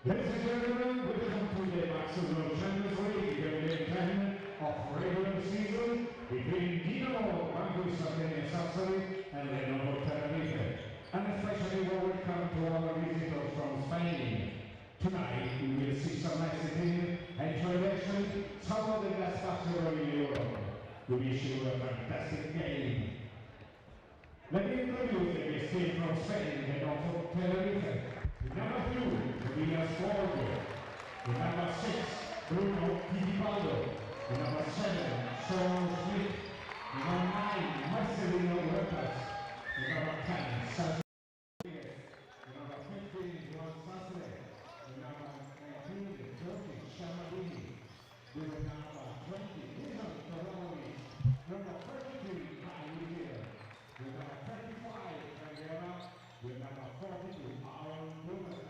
Ladies and gentlemen, welcome to the Basketball Champions League Game 10 of regular season between Banco Di Sardegna Sassari and Lenovo Tenerife. And especially welcome to our visitors from Spain. Tonight we will see some exciting and tradition, some of the best basketball in Europe. We wish you a fantastic game. Let me introduce the guest team from Spain, Lenovo Tenerife. Number 2, Tobias Borg. Number 6, Bruno Fittipaldo. Number 7, Sean Smith. Number 9, Marcelino Huertas. Number 10, Sergio. Number 15, Juan Sastre. Number 19, Georgi Shamadini. Number 20, Nizam Torovic. Number 33, Kai Ligier. Number 35, Candela. With number 42, Aaron Blumenthal.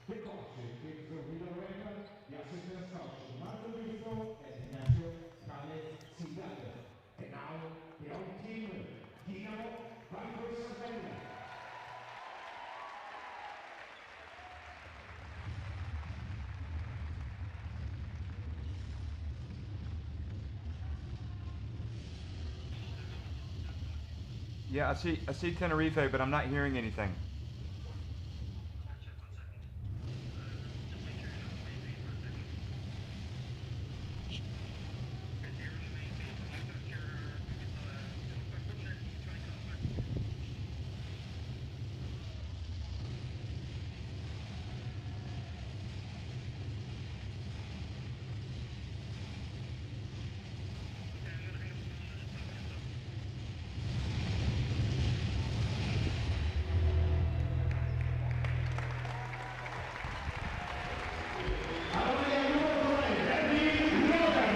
The coach is Guido Renner, the assistant coach Marco Bifo, and Ignacio Khaled Zidane. And now, the home team, Banco Di Sardegna. Yeah, I see Tenerife, but I'm not hearing anything.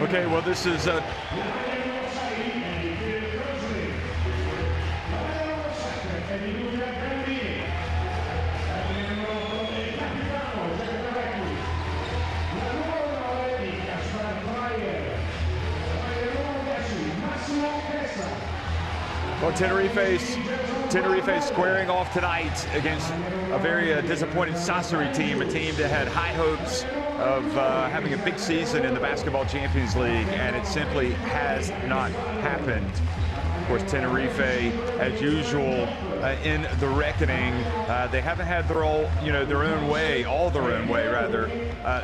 Okay, well, this is well, Tenerife squaring off tonight against a very disappointed Sassari team, a team that had high hopes of having a big season in the Basketball Champions League, and it simply has not happened. Of course, Tenerife, as usual, in the reckoning, they haven't had their own way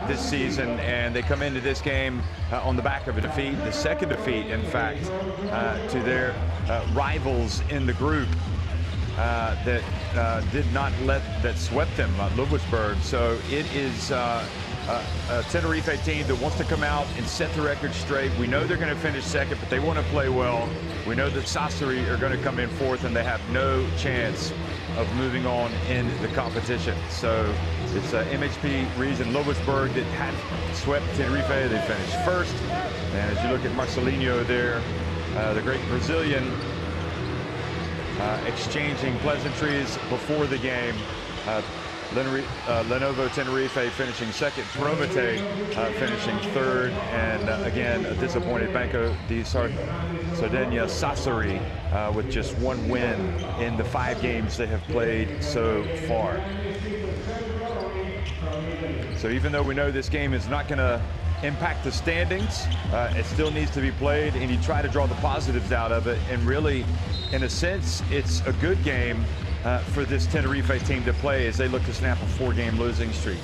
this season, and they come into this game on the back of a defeat, the second defeat, in fact, to their rivals in the group that swept them, Ludwigsburg. So it is a Tenerife team that wants to come out and set the record straight. We know they're going to finish second, but they want to play well. We know that Sassari are going to come in fourth, and they have no chance of moving on in the competition. So it's MHP region Ludwigsburg that had swept Tenerife. They finished first. And as you look at Marcelino there, the great Brazilian, exchanging pleasantries before the game. Lenovo Tenerife finishing second, Promete finishing third, and again, a disappointed Banco Di Sardegna Sassari with just one win in the 5 games they have played so far. So even though we know this game is not going to impact the standings, it still needs to be played, and you try to draw the positives out of it, and really, in a sense, it's a good game for this Tenerife team to play as they look to snap a 4-game losing streak.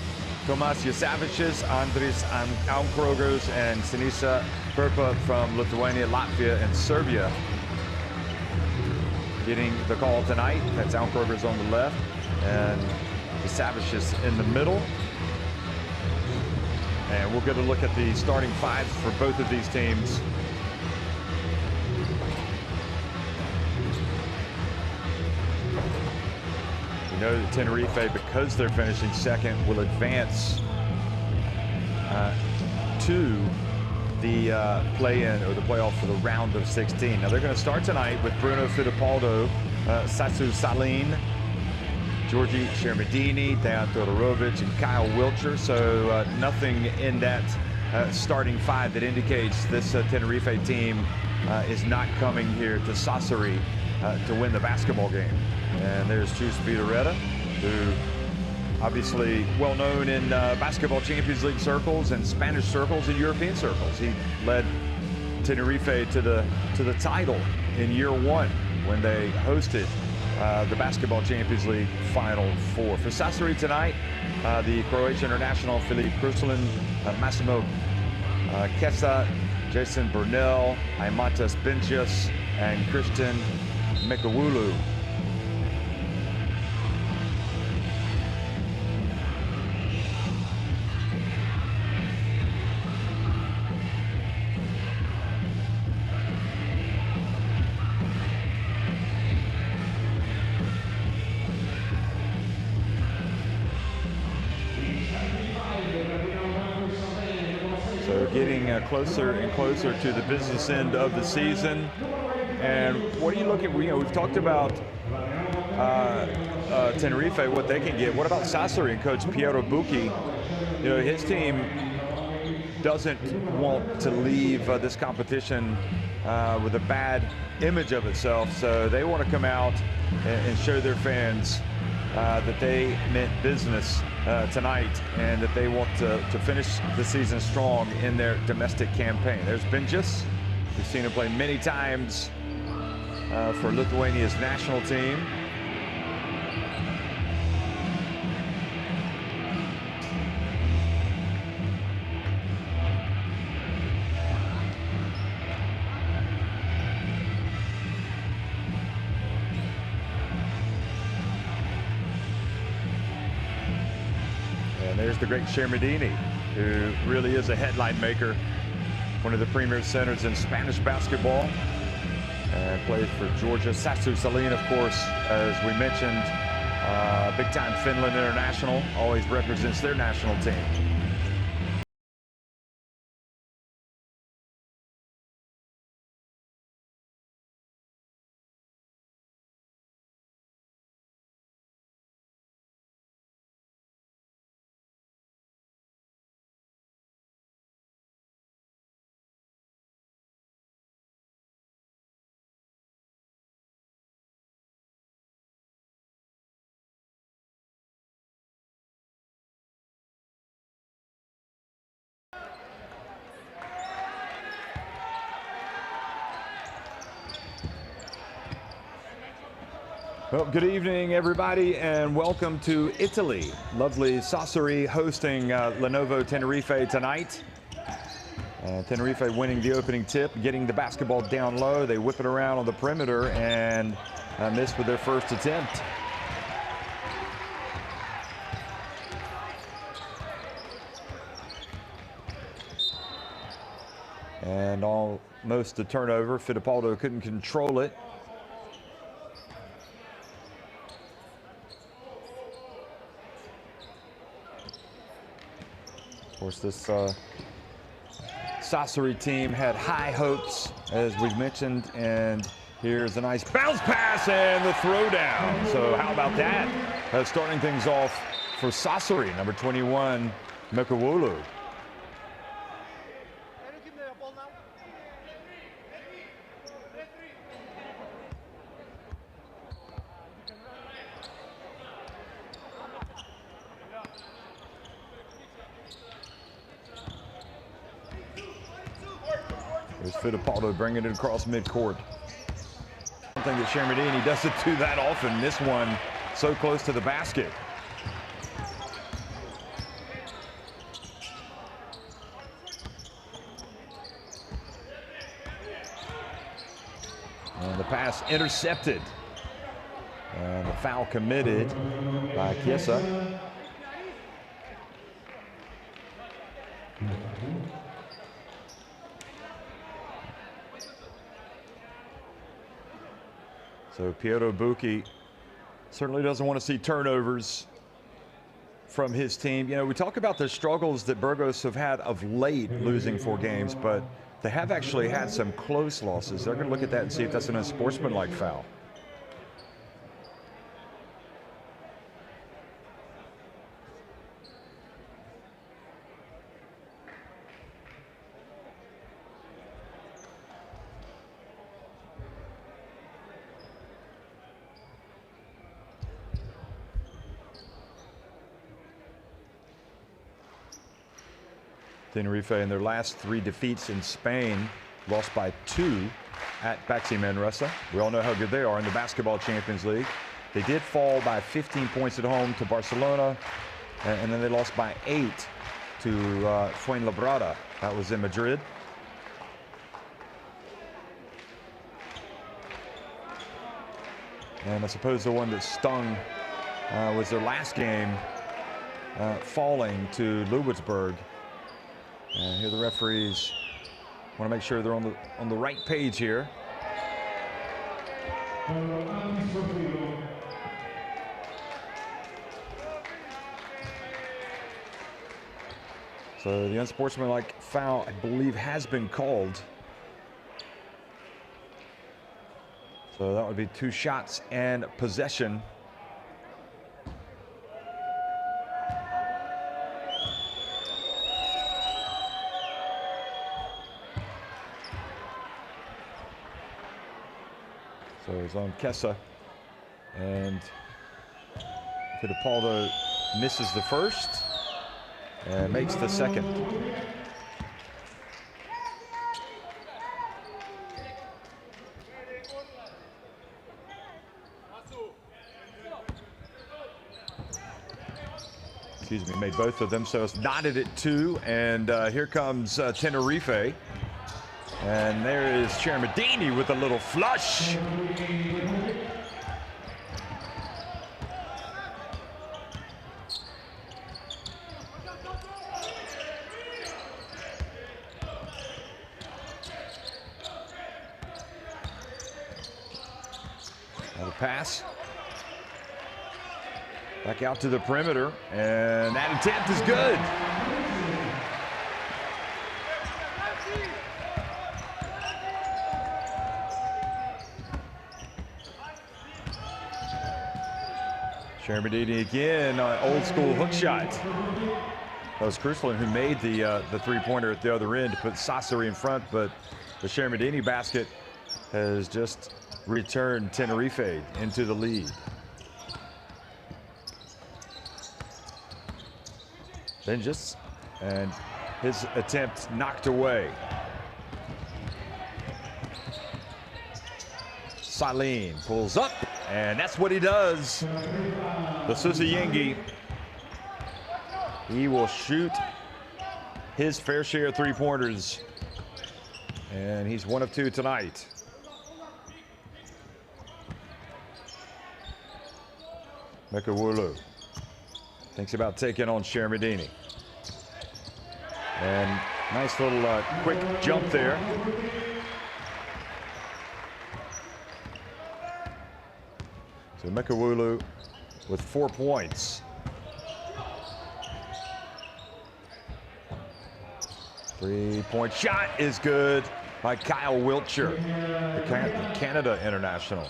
Tomas Jasavicius, Andris Aunkrogers, and Sinisa Perpa from Lithuania, Latvia, and Serbia getting the call tonight. That's Aunkrogers on the left and Jasavicius in the middle. And we'll get a look at the starting 5s for both of these teams. We know that Tenerife, because they're finishing second, will advance to the play-in or the playoff for the round of 16. Now they're going to start tonight with Bruno Fittipaldo, Sasu Salin, Georgi Shermadini, Dejan Todorovic, and Kyle Wilcher. So nothing in that starting 5 that indicates this Tenerife team is not coming here to Sassari to win the basketball game. And there's Chus Vitoretta, who obviously well known in Basketball Champions League circles and Spanish circles and European circles. He led Tenerife to the title in year one when they hosted the Basketball Champions League Final Four. For Sassari tonight, the Croatian international Filip Kruslin, Massimo Kesa, Jason Burnell, Aimatas Benjias, and Christian Mekawulu. So getting closer and closer to the business end of the season. And what are you looking, we've talked about Tenerife, what they can get. What about Sassari and coach Piero Bucchi? His team doesn't want to leave this competition with a bad image of itself. So they want to come out and show their fans that they meant business tonight and that they want to finish the season strong in their domestic campaign. There's Benjias. We've seen him play many times for Lithuania's national team. And there's the great Shermadini, who really is a headline maker, one of the premier centers in Spanish basketball, and plays for Georgia. Sassu Salin, of course, as we mentioned, big-time Finland international, always represents their national team. Well, good evening, everybody, and welcome to Italy. Lovely Sassari hosting Lenovo Tenerife tonight. Tenerife winning the opening tip, getting the basketball down low. They whip it around on the perimeter and miss with their first attempt. And almost a turnover. Fittipaldo couldn't control it. Of course, this Sassari team had high hopes, as we've mentioned, and here's a nice bounce pass and the throwdown. So how about that? Starting things off for Sassari, number 21, Mekawulu. There's Fittipaldo bringing it across midcourt. Something that Shermadini doesn't do that often. This one so close to the basket. And the pass intercepted. And the foul committed by Chiesa. So Piero Bucchi certainly doesn't want to see turnovers from his team. You know, we talk about the struggles that Burgos have had of late, losing 4 games, but they have actually had some close losses. They're going to look at that and see if that's an unsportsmanlike foul. Tenerife, in their last 3 defeats in Spain, lost by 2 at Baxi Manresa. We all know how good they are in the Basketball Champions League. They did fall by 15 points at home to Barcelona, and then they lost by 8 to Fuenlabrada. That was in Madrid. And I suppose the one that stung was their last game, falling to Ludwigsburg. And here the referees want to make sure they're on the right page here. So the unsportsmanlike foul, I believe, has been called. So that would be 2 shots and possession. So it's on Kessa, and Fittipaldo misses the first and makes the second. Excuse me, made both of them, so it's knotted at 2, and here comes Tenerife. And there is Chermadini with a little flush. Another pass. Back out to the perimeter, and that attempt is good. Chermadini again, old school hook shot. That was Cruisland who made the 3-pointer at the other end to put Sassari in front, but the Chermadini basket has just returned Tenerife into the lead. Benjis, and his attempt knocked away. Salim pulls up, and that's what he does. The Susayengi, he will shoot his fair share of 3-pointers, and he's 1 of 2 tonight. Mekawulu thinks about taking on Chermadini. And nice little quick jump there. So Mekawulu with 4 points. 3-point shot is good by Kyle Wiltshire, the Canada international.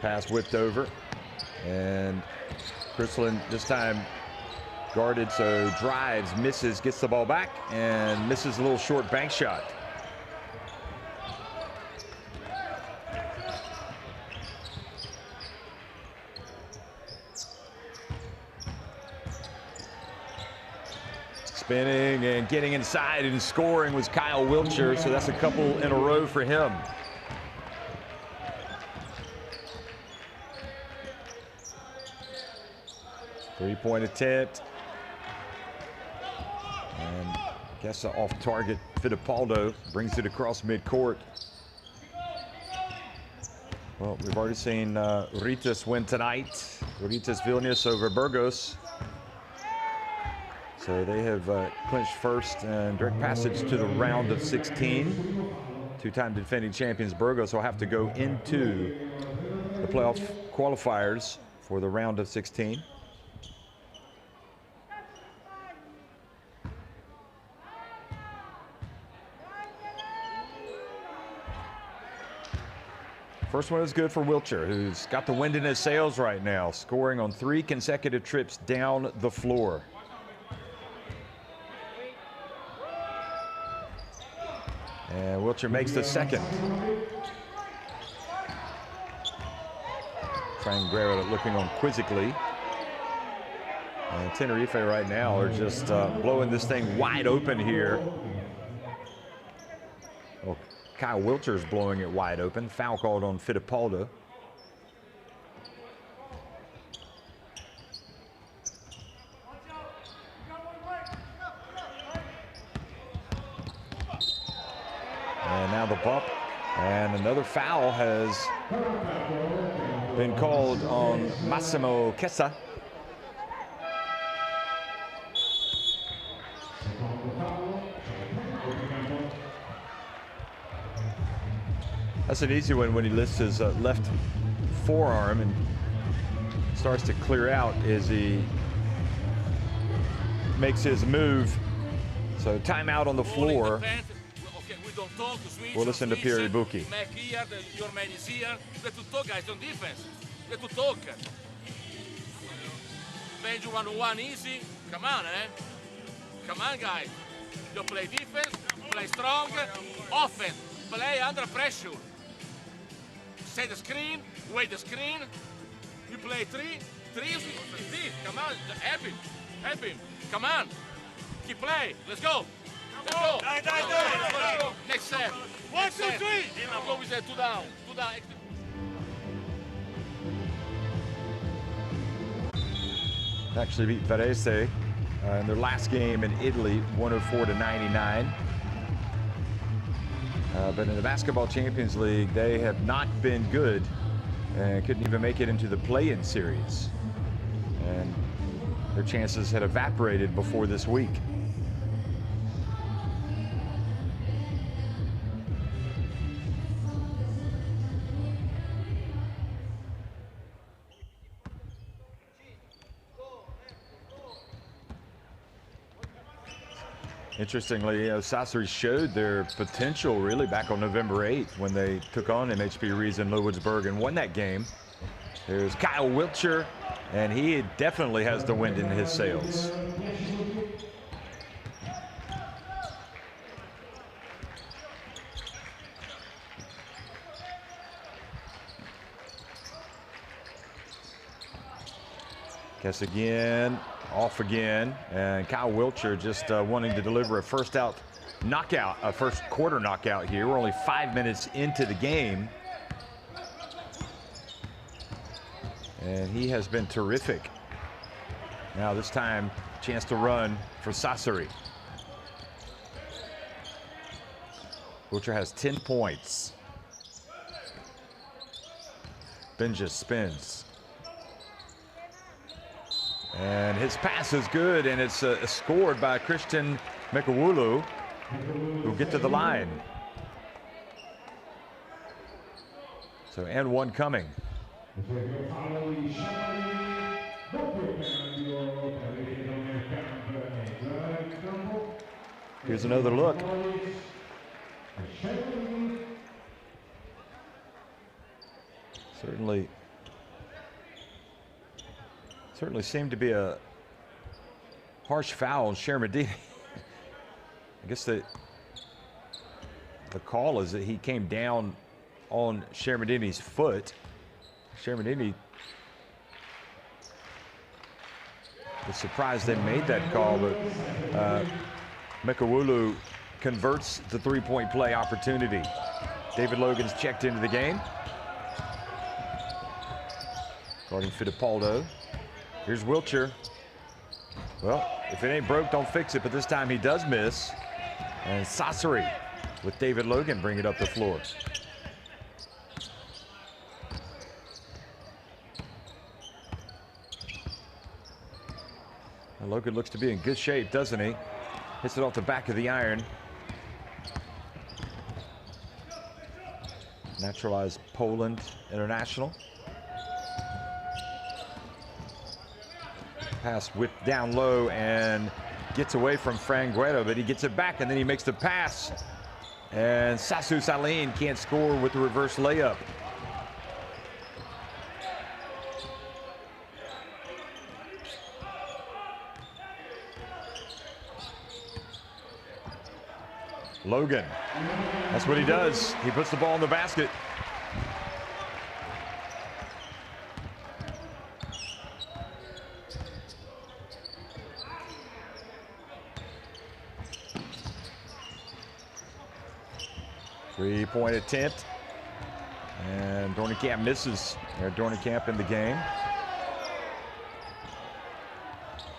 Pass whipped over, and Cruisland this time guarded, so drives, misses, gets the ball back, and misses a little short bank shot. Spinning and getting inside and scoring was Kyle Wiltshire, so that's a couple in a row for him. Three-point attempt. And Kessa off target. Fittipaldo brings it across midcourt. Well, we've already seen Ritas win tonight. Ritas Vilnius over Burgos. So they have clinched first and direct passage to the round of 16. Two-time defending champions Burgos will have to go into the playoff qualifiers for the round of 16. First one is good for Wiltshire, who's got the wind in his sails right now, scoring on 3 consecutive trips down the floor. And Wilcher makes the second. Frank Guerra looking on quizzically. And Tenerife right now are just blowing this thing wide open here. Well, Kyle Wilcher's blowing it wide open. Foul called on Fittipaldo. And now the bump, and another foul has been called on Massimo Kessa. That's an easy one when he lifts his left forearm and starts to clear out as he makes his move. So timeout on the floor. We'll listen to Pierre Ibuki. Mac here, your man is here. We have to talk, guys, on defense. We have to talk. Benji 1-on-1 easy. Come on, Come on, guys. You play defense, play strong, offense, play under pressure. Set the screen, wait the screen. You play three is deep. Come on, help him. Come on, keep play. Let's go. Let's go. Let's go. Next set. 1, 2, 3. Go with that 2 down. 2 down. Actually beat Varese in their last game in Italy, 104-99. But in the Basketball Champions League, they have not been good and couldn't even make it into the play-in series. And their chances had evaporated before this week. Interestingly, Sassari showed their potential really back on November 8th when they took on MHP Rees in Lewisburg and won that game. There's Kyle Wilcher, and he definitely has the wind in his sails. Guess again. Off again, and Kyle Wilcher just wanting to deliver a first quarter knockout here. We're only 5 minutes into the game, and he has been terrific. Now this time, chance to run for Sassari. Wilcher has 10 points. Benja spins. And his pass is good, and it's scored by Christian Mekawulu, who get to the line. So, and one coming. Here's another look. Certainly seemed to be a harsh foul on Shermadini. I guess the call is that he came down on Shermadini's foot. Shermadini was surprised they made that call, but Mekawulu converts the three-point play opportunity. David Logan's checked into the game. Guarding Fittipaldo. Here's Wilcher. Well, if it ain't broke, don't fix it, but this time he does miss. And Sassari with David Logan bring it up the floor. And Logan looks to be in good shape, doesn't he? Hits it off the back of the iron. Naturalized Poland international. Pass whipped down low and gets away from Franguero, but he gets it back and then he makes the pass. And Sasu Saline can't score with the reverse layup. Logan, that's what he does. He puts the ball in the basket. Three-point attempt. And Dornicamp misses. Dornicamp in the game.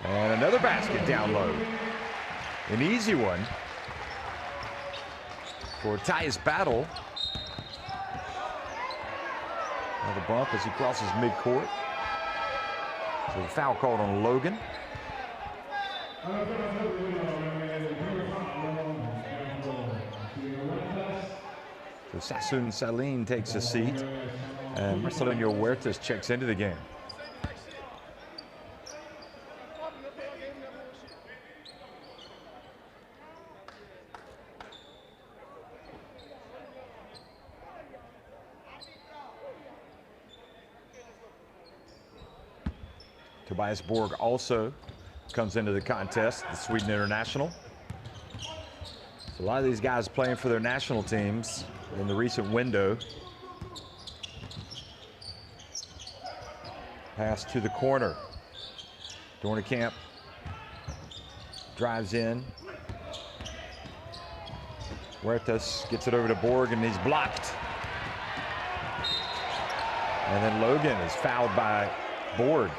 And another basket down low. An easy one for Tyus Battle. Another bump as he crosses midcourt. So the foul called on Logan. So Sassoon Saline takes a seat, and Marcelino Huertas checks into the game. Tobias Borg also comes into the contest, the Sweden international. So a lot of these guys playing for their national teams in the recent window. Pass to the corner. Dornicamp drives in. Huertas gets it over to Borg, and he's blocked. And then Logan is fouled by Borg.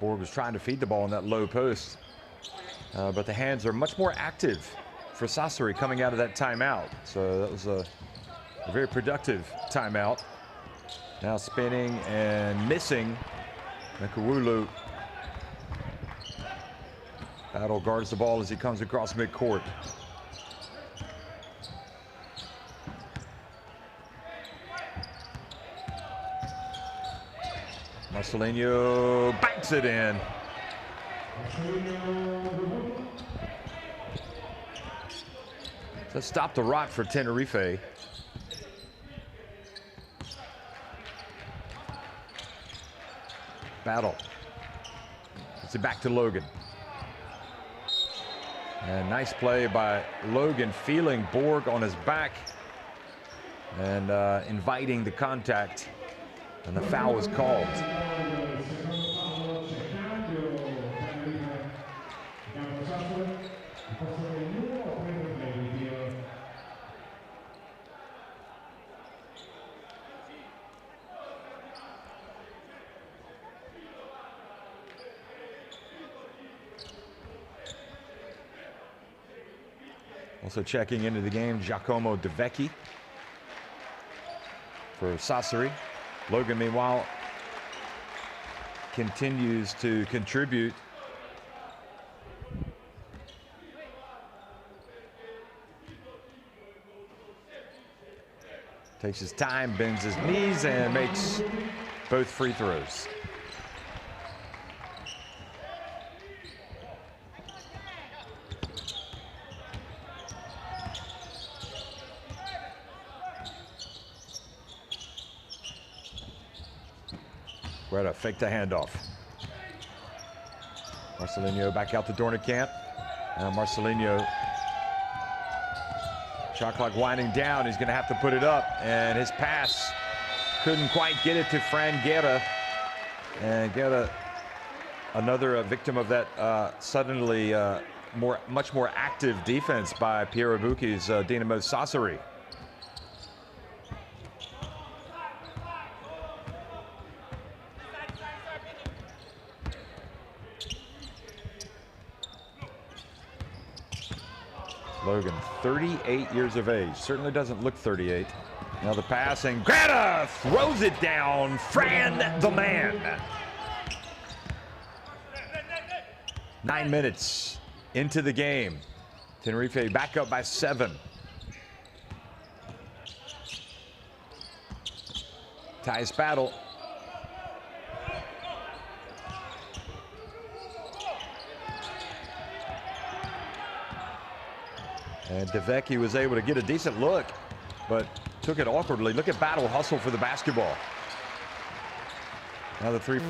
Borg was trying to feed the ball in that low post, but the hands are much more active for Sassari coming out of that timeout. So that was a very productive timeout. Now spinning and missing. Mekawulu. Battle guards the ball as he comes across midcourt. Marcelino banks it in. So stop the rot for Tenerife. Battle. It's it back to Logan. And nice play by Logan, feeling Borg on his back and inviting the contact. And the foul was called. Also checking into the game, Giacomo De Vecchi for Sassari. Logan, meanwhile, continues to contribute. Takes his time, bends his knees, and makes both free throws. Greta fake the handoff. Marcelino back out to Dornicamp. Marcelino, shot clock winding down. He's going to have to put it up, and his pass couldn't quite get it to Fran Guerra. And Guerra, another victim of that suddenly much more active defense by Piero Bucchi's Dinamo Sassari. Logan, 38 years of age. Certainly doesn't look 38. Now the passing. Greta throws it down. Fran the man. 9 minutes into the game. Tenerife back up by 7. Tyus Battle. And DeVecchi was able to get a decent look, but took it awkwardly. Look at Battle hustle for the basketball. Now the three.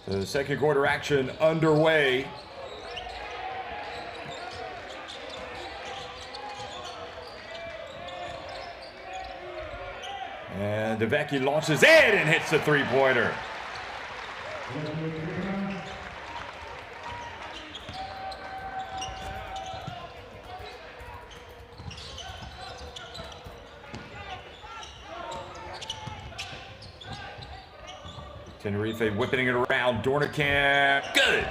The second quarter action underway. And DeVecchi launches it and hits the three-pointer. Tenerife whipping it around. Dornicamp. Good.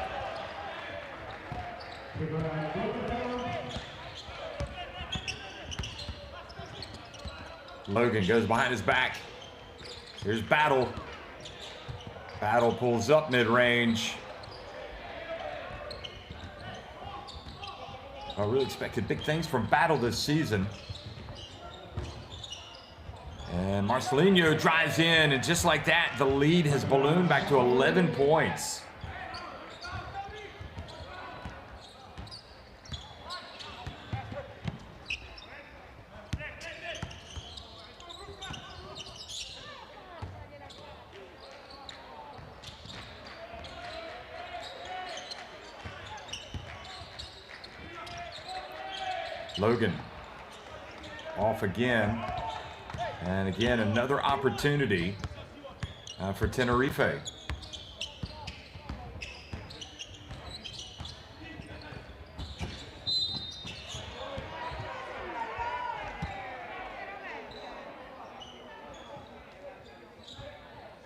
Logan goes behind his back. Here's Battle. Battle pulls up mid-range. I really expected big things from Battle this season. And Marcelinho drives in, and just like that, the lead has ballooned back to 11 points. Logan off again. And again, another opportunity for Tenerife. So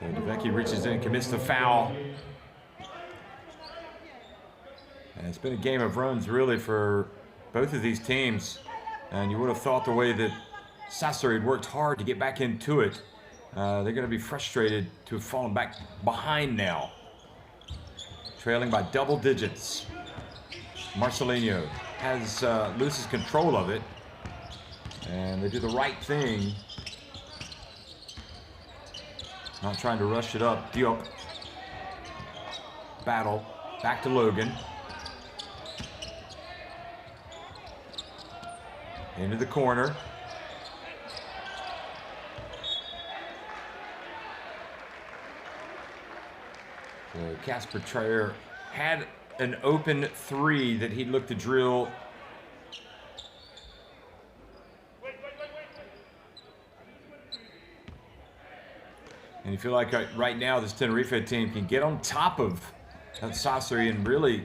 DeVecchi reaches in, commits the foul. And it's been a game of runs really for both of these teams. And you would have thought the way that Sassari had worked hard to get back into it, they're going to be frustrated to have fallen back behind now. Trailing by double digits. Marcelinho loses control of it. And they do the right thing. Not trying to rush it up. Diop. Battle. Back to Logan. Into the corner. So Casper Traer had an open three that he'd look to drill. And you feel like right now this Tenerife team can get on top of Sassari and really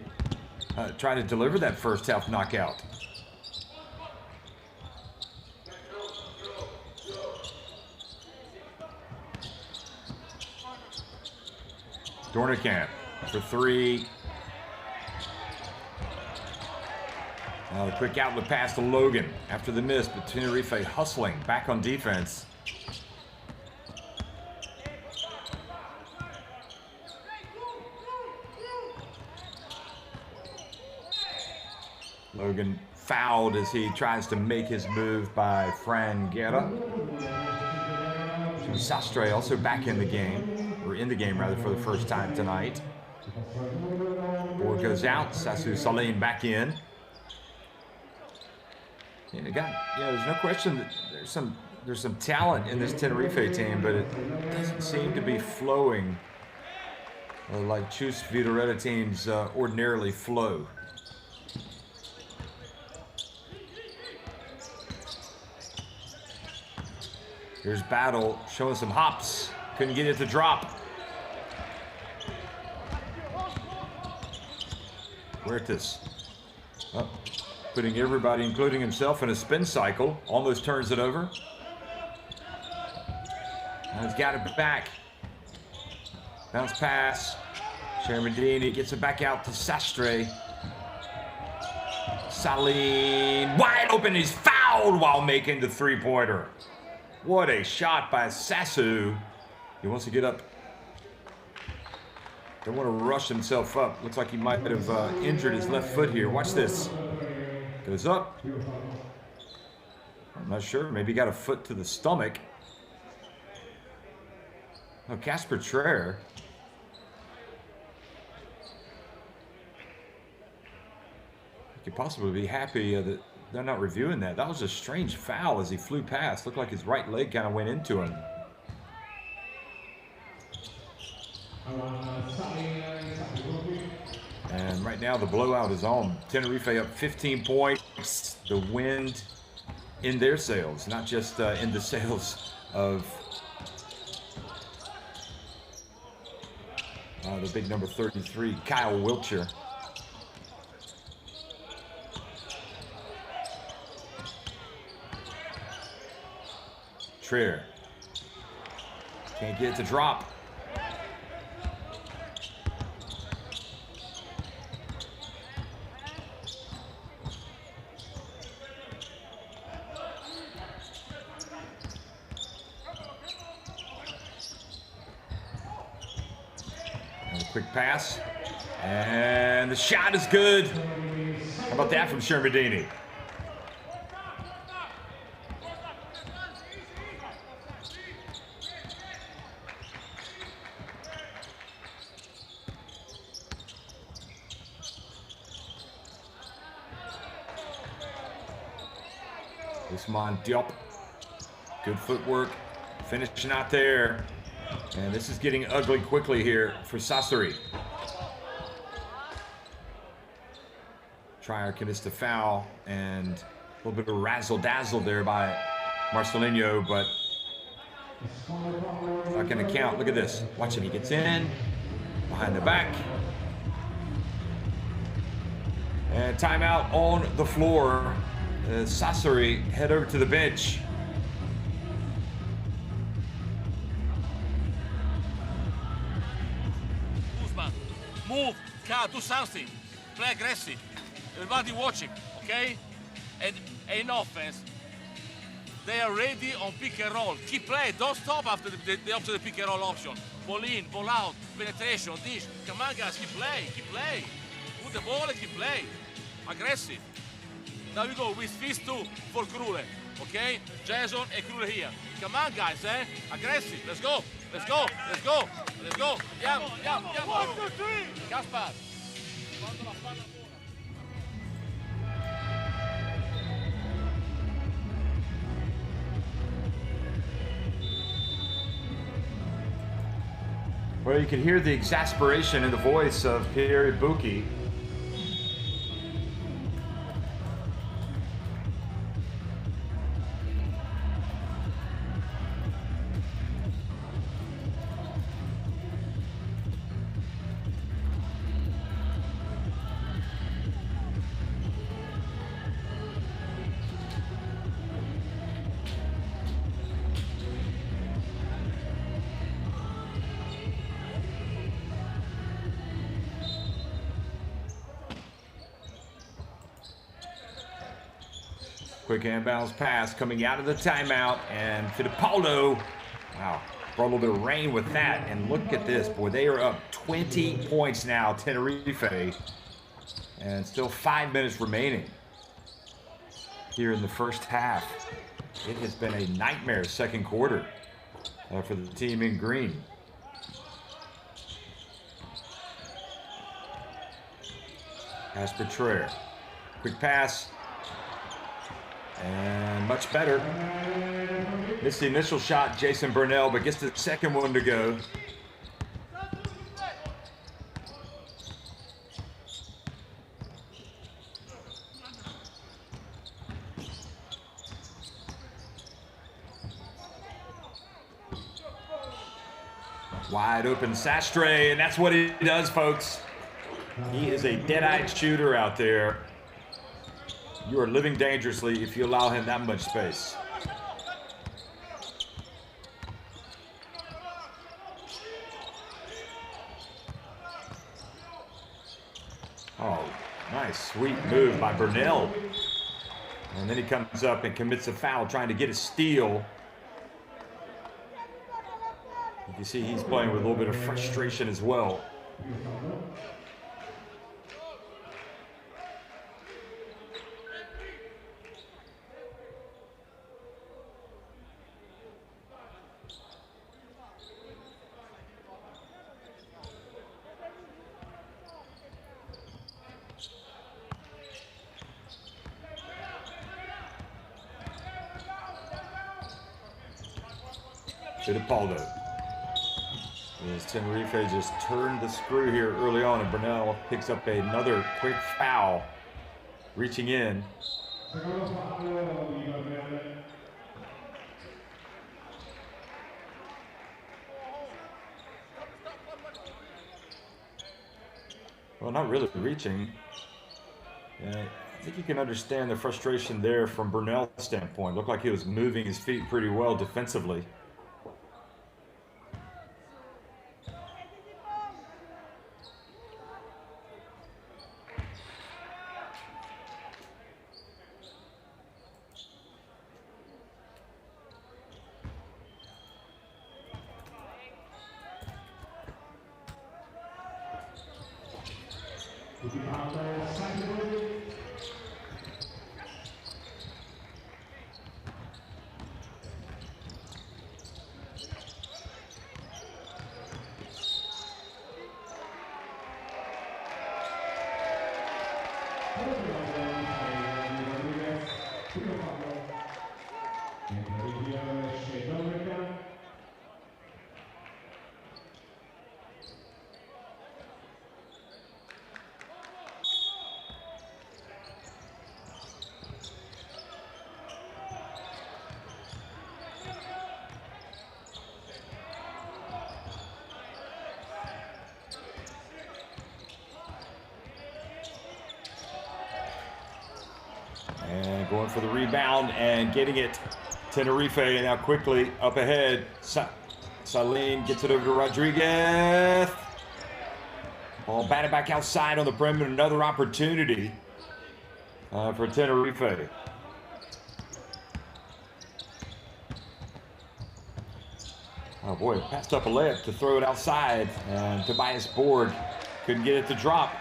try to deliver that first half knockout. Dornikamp for three. Now the quick outlet pass to Logan after the miss, but Tenerife hustling back on defense. Logan fouled as he tries to make his move by Fran Guerra. Sastre also back in the game, or in the game rather, for the first time tonight. Board goes out, Sasu Salim back in. And again, there's no question that there's some talent in this Tenerife team, but it doesn't seem to be flowing like Chus Vitoretta teams ordinarily flow. Here's Battle showing some hops. Couldn't get it to drop. Huertas. Oh, putting everybody, including himself, in a spin cycle. Almost turns it over. And he's got it back. Bounce pass. Shermadini gets it back out to Sastre. Salim wide open. He's fouled while making the three-pointer. What a shot by Sasu. He wants to get up. Don't want to rush himself up. Looks like he might have injured his left foot here. Watch this. Goes up. I'm not sure. Maybe he got a foot to the stomach. Oh, Casper Traer. You could possibly be happy that they're not reviewing that. That was a strange foul as he flew past. Looked like his right leg kind of went into him. And right now the blowout is on. Tenerife up 15 points. The wind in their sails, not just in the sails of the big number 33, Kyle Wiltshire. Traer can't get it to drop. And a quick pass, and the shot is good. How about that from Shermadini? Usman Diop, good footwork, finishing out there. And this is getting ugly quickly here for Sassari. Trier commits the foul, and A little bit of razzle-dazzle there by Marcelinho, but not going to count. Look at this. Watch him. He gets in, behind the back. And timeout on the floor. Sassari head over to the bench. Guzman, move, do something, play aggressive. Everybody watching, okay? And in offense, they are ready on pick and roll. Keep play, don't stop after the option of the pick and roll option. Ball in, ball out, penetration, dish. Come on guys, keep play. Put the ball and keep play. Aggressive. Now we go with fist two for Krule, okay? Jason and Krule here. Come on guys, aggressive, let's go. Andiamo. 1, 2, 3. Gaspar. Quando la palla vola. Well, you can hear the exasperation in the voice of Pierre Ibuki. Quick inbounds pass coming out of the timeout, and Fittipaldo, wow, brought a little bit of rain with that. And look at this, boy, they are up 20 points now, Tenerife, and still 5 minutes remaining here in the first half. It has been a nightmare second quarter for the team in green. Casper Traer, quick pass. And much better. Missed the initial shot, Jason Burnell, but gets the second one to go. Wide open Sastre, and that's what he does, folks. He is a dead-eyed shooter out there. You are living dangerously if you allow him that much space. Oh, nice, sweet move by Burnell. And then he comes up and commits a foul trying to get a steal. You can see he's playing with a little bit of frustration as well. Fittipaldo. As Tenerife just turned the screw here early on, and Burnell picks up another quick foul, reaching in. Well, not really reaching. I think you can understand the frustration there from Burnell's standpoint. Looked like he was moving his feet pretty well defensively. going for the rebound and getting it. Tenerife now quickly up ahead. Saline gets it over to Rodriguez. Ball batted back outside on the perimeter. Another opportunity for Tenerife. Oh boy, passed up a layup to throw it outside, and Tobias Borg couldn't get it to drop.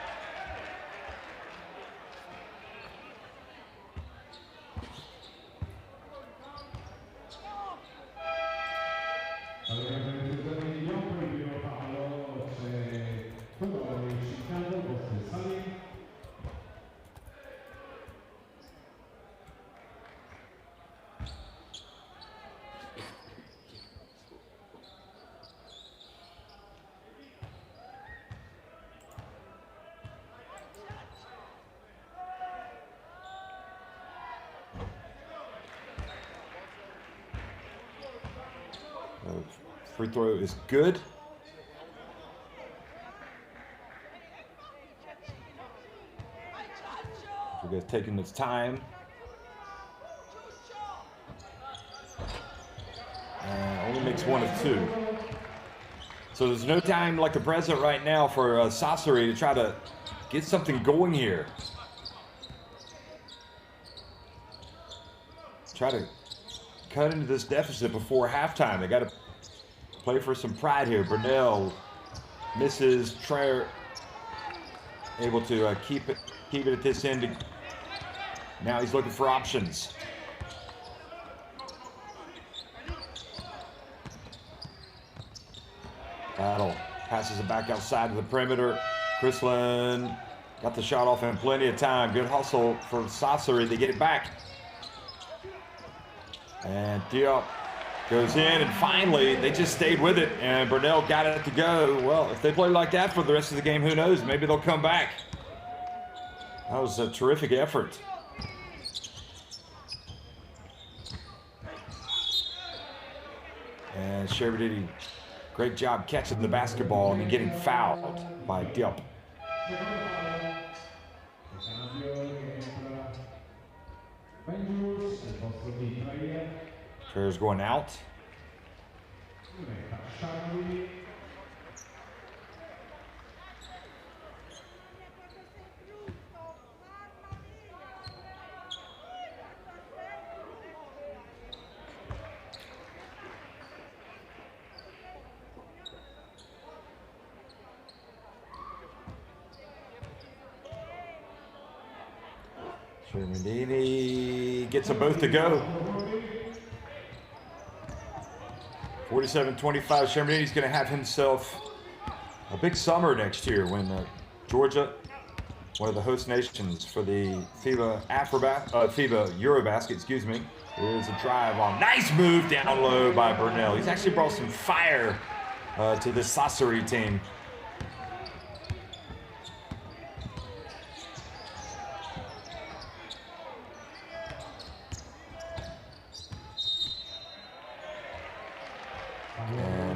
Free throw is good. You guys taking this time. And only makes one of two. So there's no time like the present right now for Sassari to try to get something going here. Try to cut into this deficit before halftime. They got to play for some pride here. Burnell misses. Traer able to keep it at this end. Now he's looking for options. Battle passes it back outside of the perimeter. Chrislin got the shot off in plenty of time. Good hustle for Sassari. They get it back. And Diop goes in, and finally they just stayed with it, and Burnell got it to go. Well, if they play like that for the rest of the game, who knows? Maybe they'll come back. That was a terrific effort. And Shervadini, great job catching the basketball and getting fouled by Diop. Traer's going out. Shervadini gets them both to go. 47-25, Shervadini's going to have himself a big summer next year when Georgia, one of the host nations for the FIBA Eurobasket, excuse me, is a drive on. Nice move down low by Burnell. He's actually brought some fire to the Sassari team.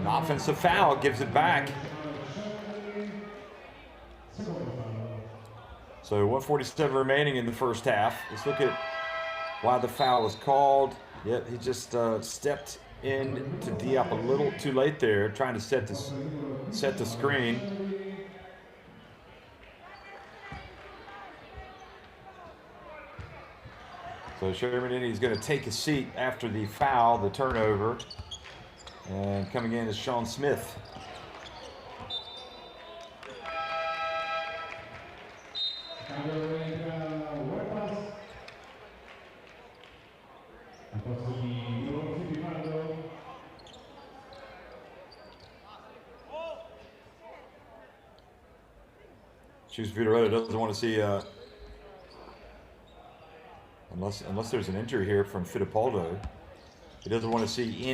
Offensive foul, gives it back. So 1:47 remaining in the first half. Let's look at why the foul was called. Yep, he just stepped in to Diop a little too late there, trying to set the screen. So Shervadini is going to take a seat after the foul, the turnover. And coming in is Sean Smith. Chus Vitoretta doesn't want to see, unless there's an injury here from Fittipaldo, he doesn't want to see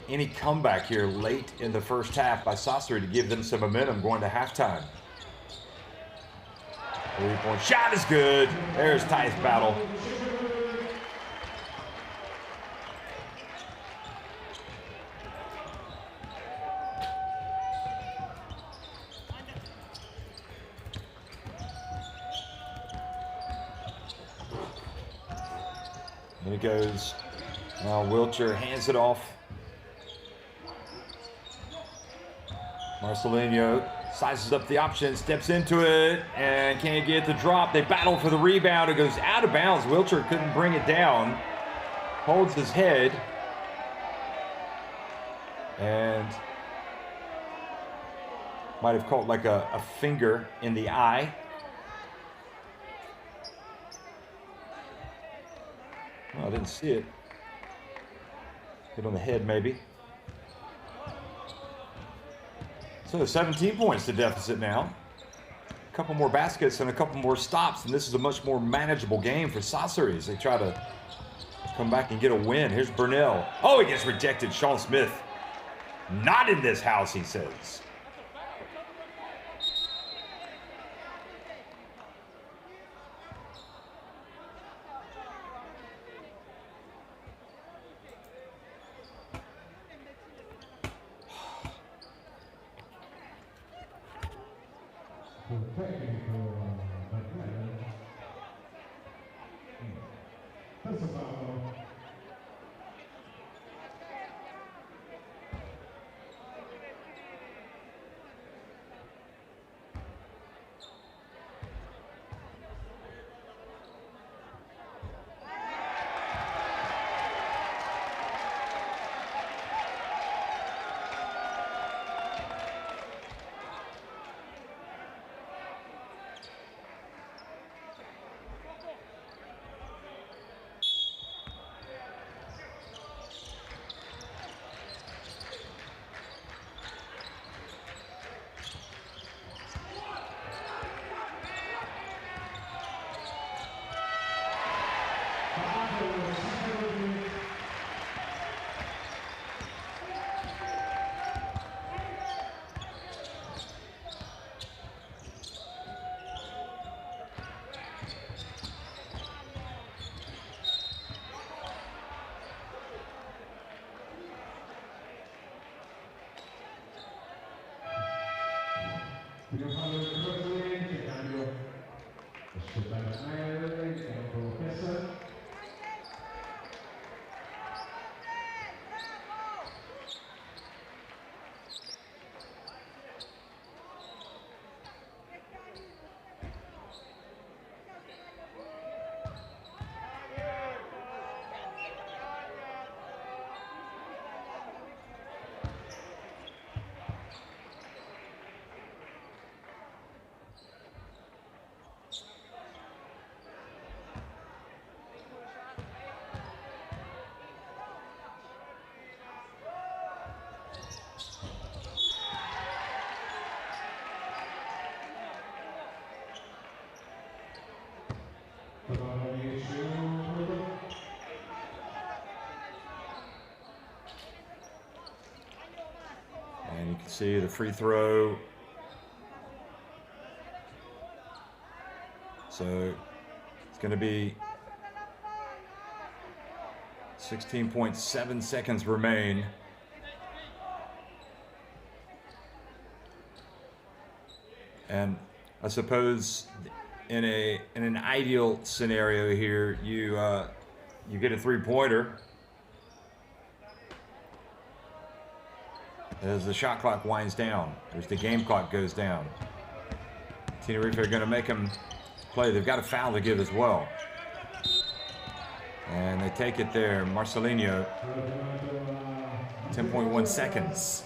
any comeback here late in the first half by Sassari to give them some momentum going to halftime. 3-point shot is good. There's Ty's battle. Then it goes. Now Wilcher hands it off. Marcelinho sizes up the option, steps into it, and can't get the drop. They battle for the rebound. It goes out of bounds. Wilcher couldn't bring it down. Holds his head. And might have caught like a finger in the eye. Oh, I didn't see it. Hit on the head, maybe. So 17 points to deficit now. A couple more baskets and a couple more stops, and this is a much more manageable game for Sassari as they try to come back and get a win. Here's Burnell. Oh, he gets rejected. Sean Smith. Not in this house, he says. And you can see the free throw. So it's going to be 16.7 seconds remain. And I suppose in an ideal scenario here, you get a three-pointer as the shot clock winds down, as the game clock goes down. Tenerife are going to make them play. They've got a foul to give as well. And they take it there. Marcelinho, 10.1 seconds.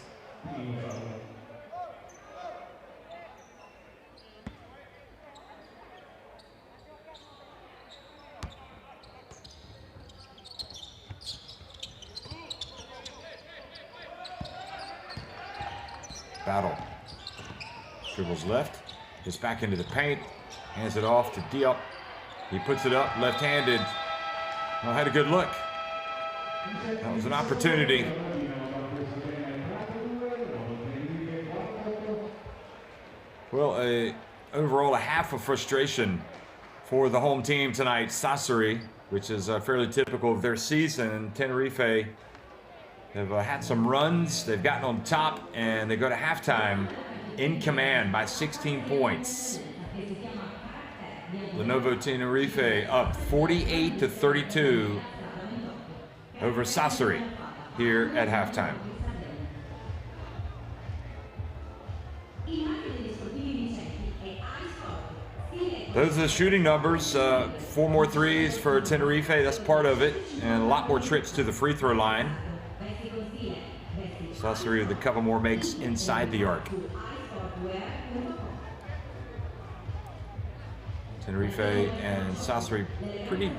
Battle. Dribbles left. Gets back into the paint. Hands it off to Diop. He puts it up left-handed. Well, had a good look. That was an opportunity. Well, overall a half of frustration for the home team tonight, Sassari, which is fairly typical of their season. Tenerife have had some runs. They've gotten on top, and they go to halftime in command by 16 points. Lenovo Tenerife up 48-32 over Sassari here at halftime. Those are the shooting numbers. 4 more threes for Tenerife, that's part of it, and a lot more trips to the free throw line. Sassari with a couple more makes inside the arc. Tenerife and Sassari pretty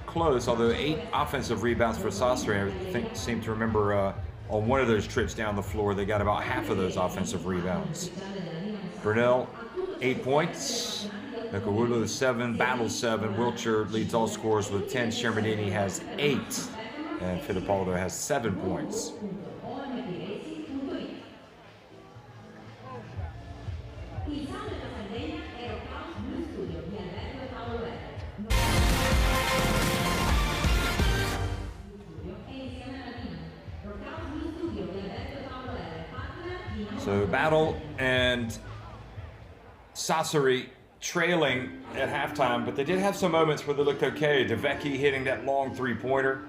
close, although 8 offensive rebounds for Sassari. I seem to remember on one of those trips down the floor, they got about half of those offensive rebounds. Burnell, 8 points. Nakawulu 7, Battle 7. Wiltshire leads all scorers with 10. Shermanini has 8. And Fittipaldo has 7 points. So Battle and Sassari trailing at halftime, but they did have some moments where they looked okay. DeVecchi hitting that long three-pointer.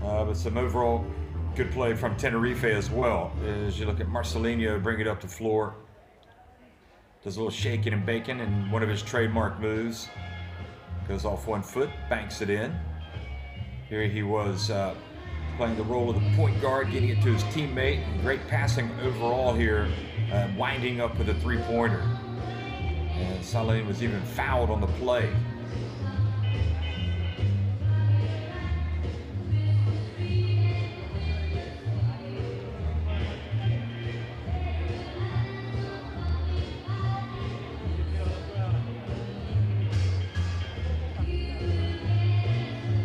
But some overall good play from Tenerife as well. As you look at Marcelinho bring it up the floor. Does a little shaking and baking, and one of his trademark moves. Goes off one foot, banks it in. Here he was playing the role of the point guard, getting it to his teammate. Great passing overall here, winding up with a three-pointer. And Saline was even fouled on the play.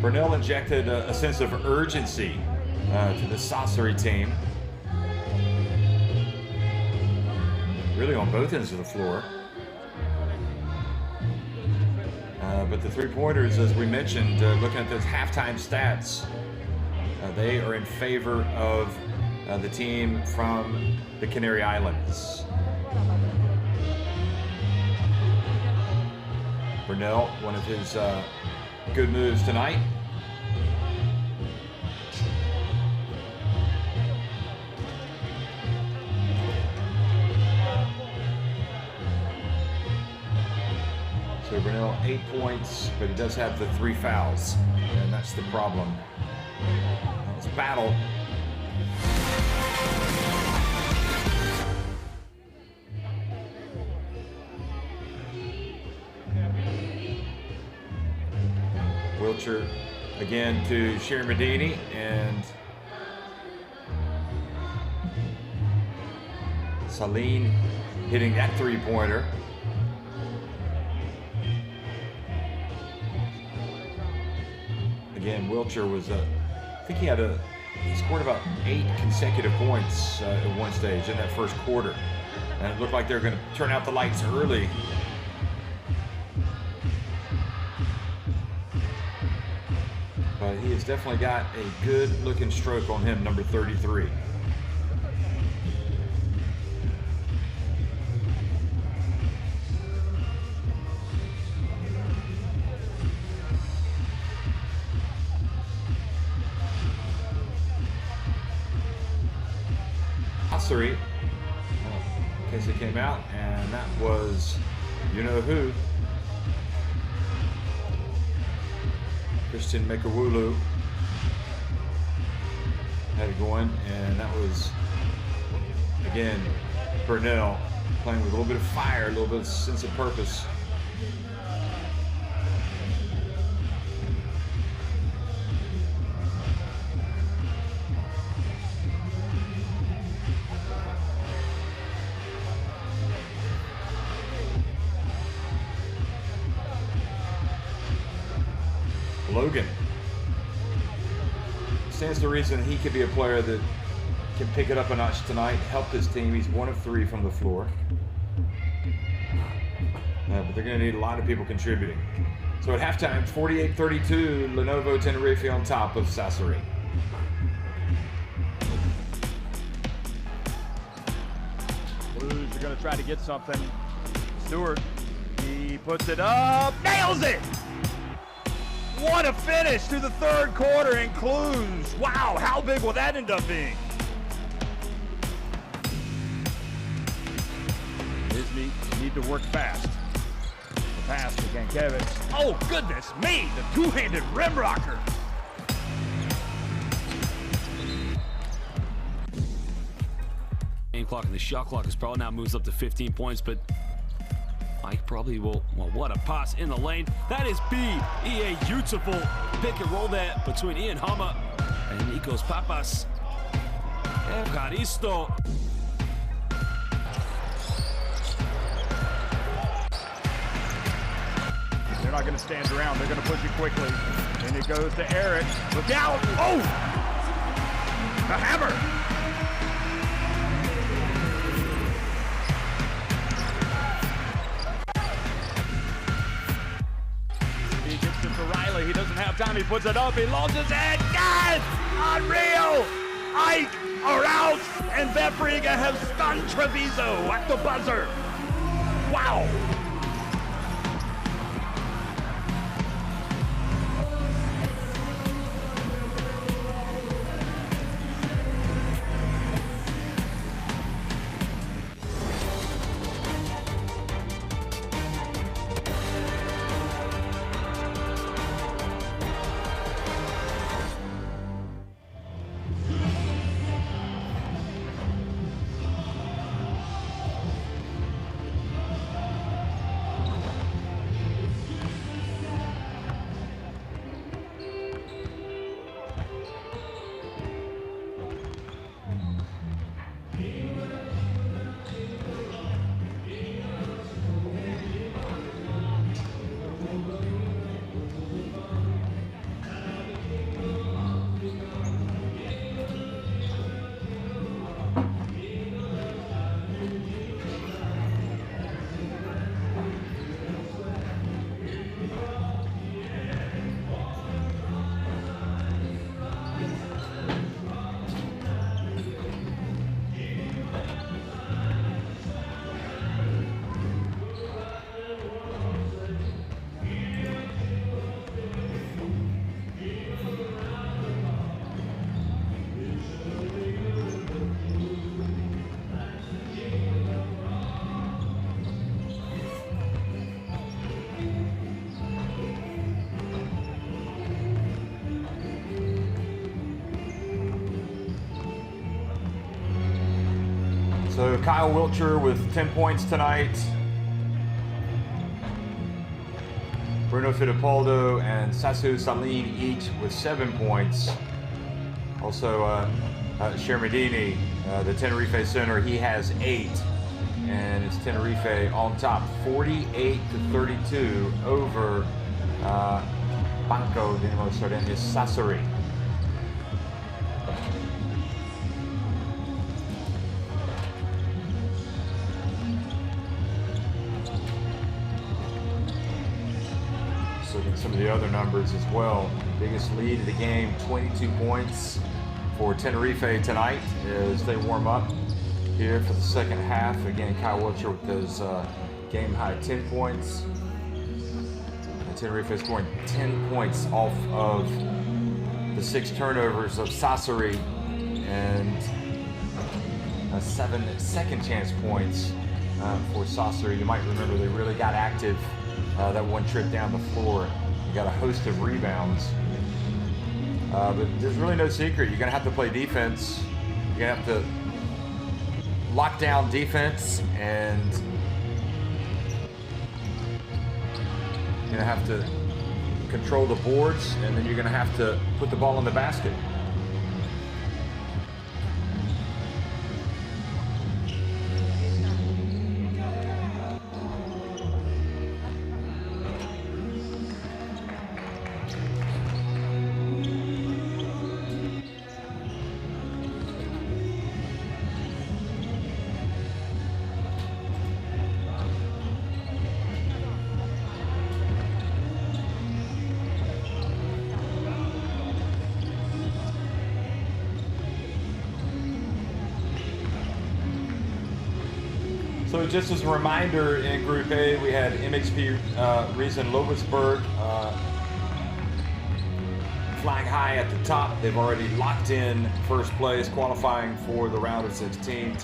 Burnell injected a sense of urgency to the Sassari team. Really on both ends of the floor. But the three-pointers, as we mentioned, looking at those halftime stats, they are in favor of the team from the Canary Islands. Burnell, one of his good moves tonight. So Burnell 8 points, but he does have the 3 fouls, and that's the problem. It's Battle. Wiltshire again to Shermadini, and Saline hitting that three-pointer. Again, Wiltshire was, I think he scored about 8 consecutive points at one stage in that first quarter. And it looked like they were going to turn out the lights early. But he has definitely got a good looking stroke on him, number 33. Sassari, Casey came out, and that was you-know-who. Christian Mekawulu had it going, and that was, again, Burnell playing with a little bit of fire, a little bit of sense of purpose. Logan stands to reason he could be a player that can pick it up a notch tonight, help his team. He's 1 of 3 from the floor. But they're going to need a lot of people contributing. So at halftime, 48-32, Lenovo Tenerife on top of Sassari. Blues are going to try to get something. Stewart, he puts it up, nails it! What a finish to the third quarter in Cluj. Wow, how big will that end up being? Disney need to work fast. The pass to Gankiewicz. Oh, goodness me, the two-handed rim rocker. Game clock and the shot clock is probably now moves up to 15 points, but Mike probably will. Well, what a pass in the lane. That is B.E.A. beautiful pick and roll there between Ian Hammer and Nikos Papas. Evgaristo. They're not going to stand around. They're going to push it quickly. And it goes to Eric. Look out. Oh! The hammer. He gets it to Riley. He doesn't have time. He puts it up. He launches it. Yes! Unreal! Ike are out. And Vepriga has stunned Treviso at the buzzer. Wow! So Kyle Wiltshire with 10 points tonight. Bruno Fittipaldo and Sasu Salim each with 7 points. Also, Shermadini, the Tenerife center, he has 8. And it's Tenerife on top, 48-32 over Banco Di Sardegna Sassari. Looking at some of the other numbers as well. Biggest lead of the game, 22 points for Tenerife tonight as they warm up here for the second half. Again, Kyle Wiltshire with those game high 10 points. And Tenerife is scoring 10 points off of the 6 turnovers of Sassari and 7 second chance points for Sassari. You might remember they really got active that one trip down the floor. You got a host of rebounds. But there's really no secret. You're going to have to play defense. You're going to have to lock down defense, and you're going to have to control the boards, and then you're going to have to put the ball in the basket. So just as a reminder, in Group A, we had MXP Riesen Lobosberg flying high at the top. They've already locked in first place, qualifying for the round of 16.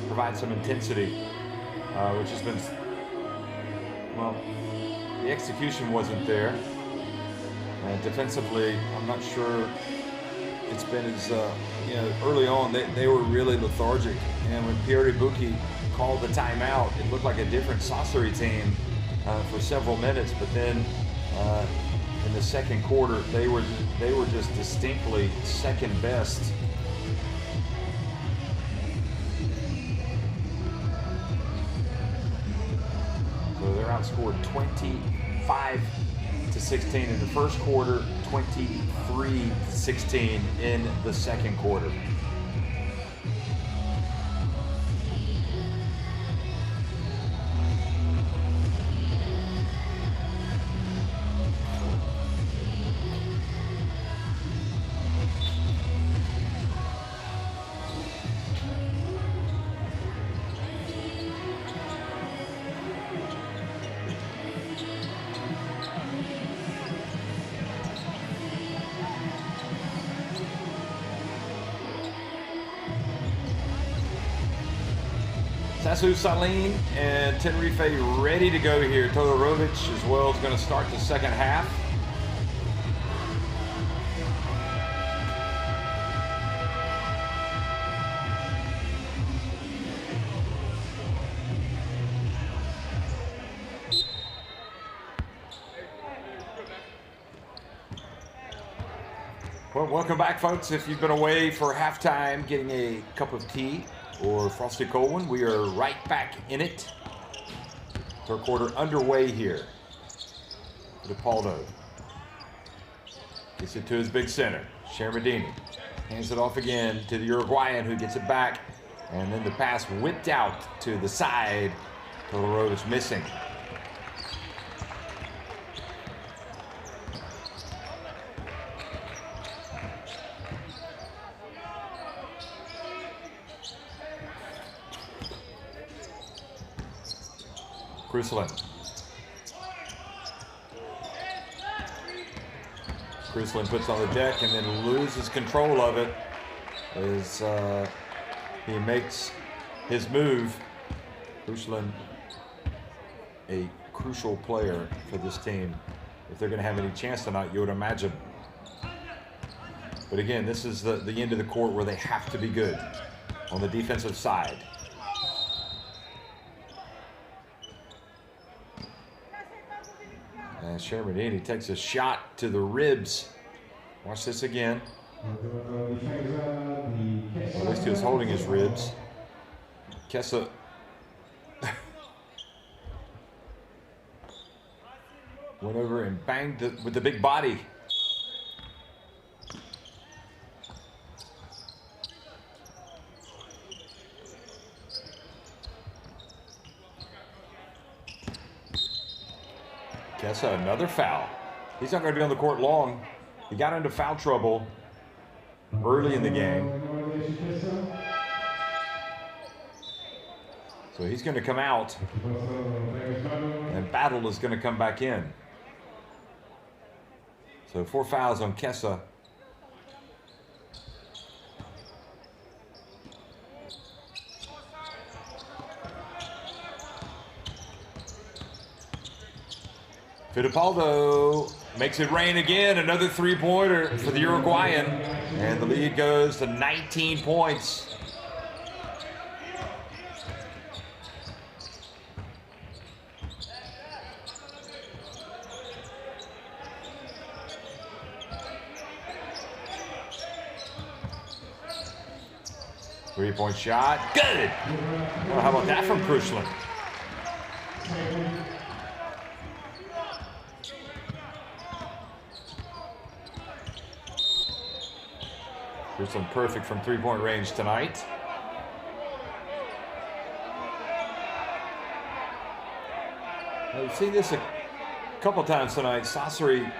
Provide some intensity, which has been, well, the execution wasn't there. Defensively, I'm not sure it's been as, early on, they were really lethargic. And when Pierre Buki called the timeout, it looked like a different Sassari team for several minutes. But then in the second quarter, they were just distinctly second best. So they're outscored 25-16 in the first quarter, 23-16 in the second quarter. Sassu Salin and Tenerife ready to go here. Todorovic as well is going to start the second half. Well, welcome back, folks. If you've been away for halftime getting a cup of tea or frosted cold one, we are right back in it. Third quarter underway here. DePaldo gets it to his big center, Shermadini. Hands it off again to the Uruguayan, who gets it back. And then the pass whipped out to the side Totoro is missing. Cruslin puts on the deck and then loses control of it as he makes his move. Cruslin, a crucial player for this team. If they're going to have any chance tonight, you would imagine. But again, this is the end of the court where they have to be good on the defensive side. And Shermadini takes a shot to the ribs. Watch this again. Well, at least he was holding his ribs. Kessa went over and banged with the big body. Kessa, another foul. He's not going to be on the court long. He got into foul trouble early in the game. So he's going to come out, and Battle is going to come back in. So 4 fouls on Kessa. Fittipaldo makes it rain again. Another three-pointer for the Uruguayan. And the lead goes to 19 points. Three-point shot. Good! Well, how about that from Cruslin? Cruslin perfect from three-point range tonight. I've seen this a couple times tonight. Sassari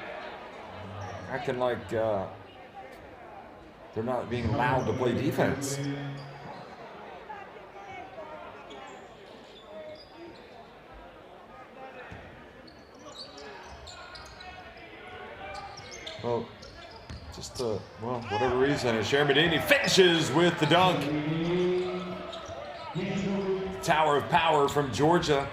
acting like they're not being allowed to play defense. Well, just well, whatever reason, Shermadini finishes with the dunk. Tower of power from Georgia.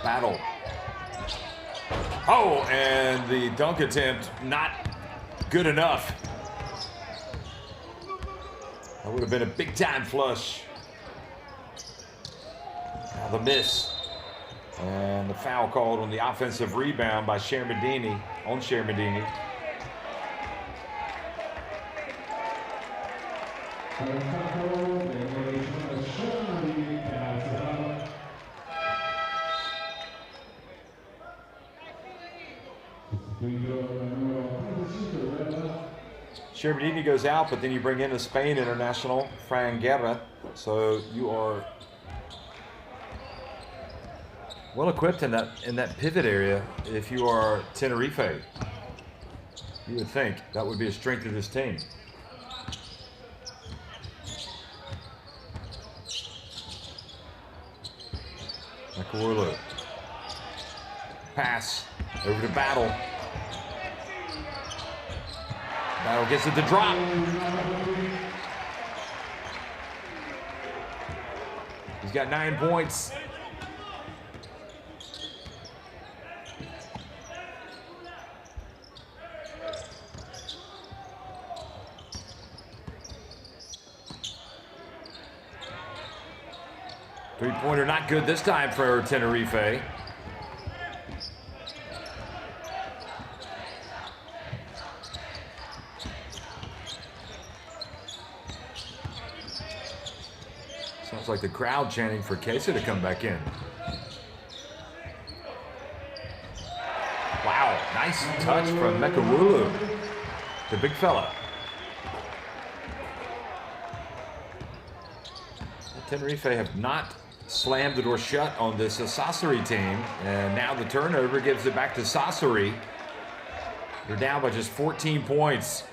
Battle. Oh, and the dunk attempt not good enough. That would have been a big-time flush. Now the miss. And the foul called on the offensive rebound by Shermadini, on Shermadini. Shermadini goes out, but then you bring in a Spain international, Fran Guerra. So you are well equipped in that pivot area. If you are Tenerife, you would think that would be a strength of this team. Nakawulu. Pass over to Battle. Battle gets it to drop. He's got 9 points. Three-pointer not good this time for Tenerife. Sounds like the crowd chanting for Kessa to come back in. Wow, nice touch from Mekawulu, the big fella. Tenerife have not slammed the door shut on this Sassari team, and now the turnover gives it back to Sassari. They're down by just 14 points.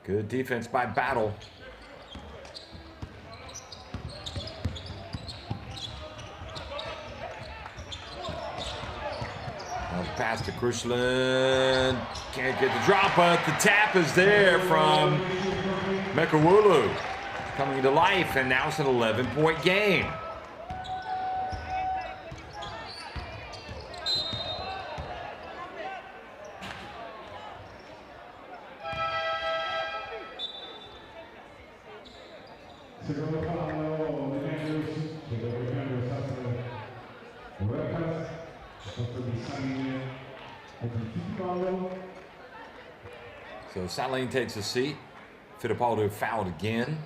Good defense by Battle. Now the pass to Krushlin. Can't get the drop, but the tap is there from Mekawulu. Coming to life, and now it's an 11-point game. So Saline takes a seat. Fittipaldo fouled again.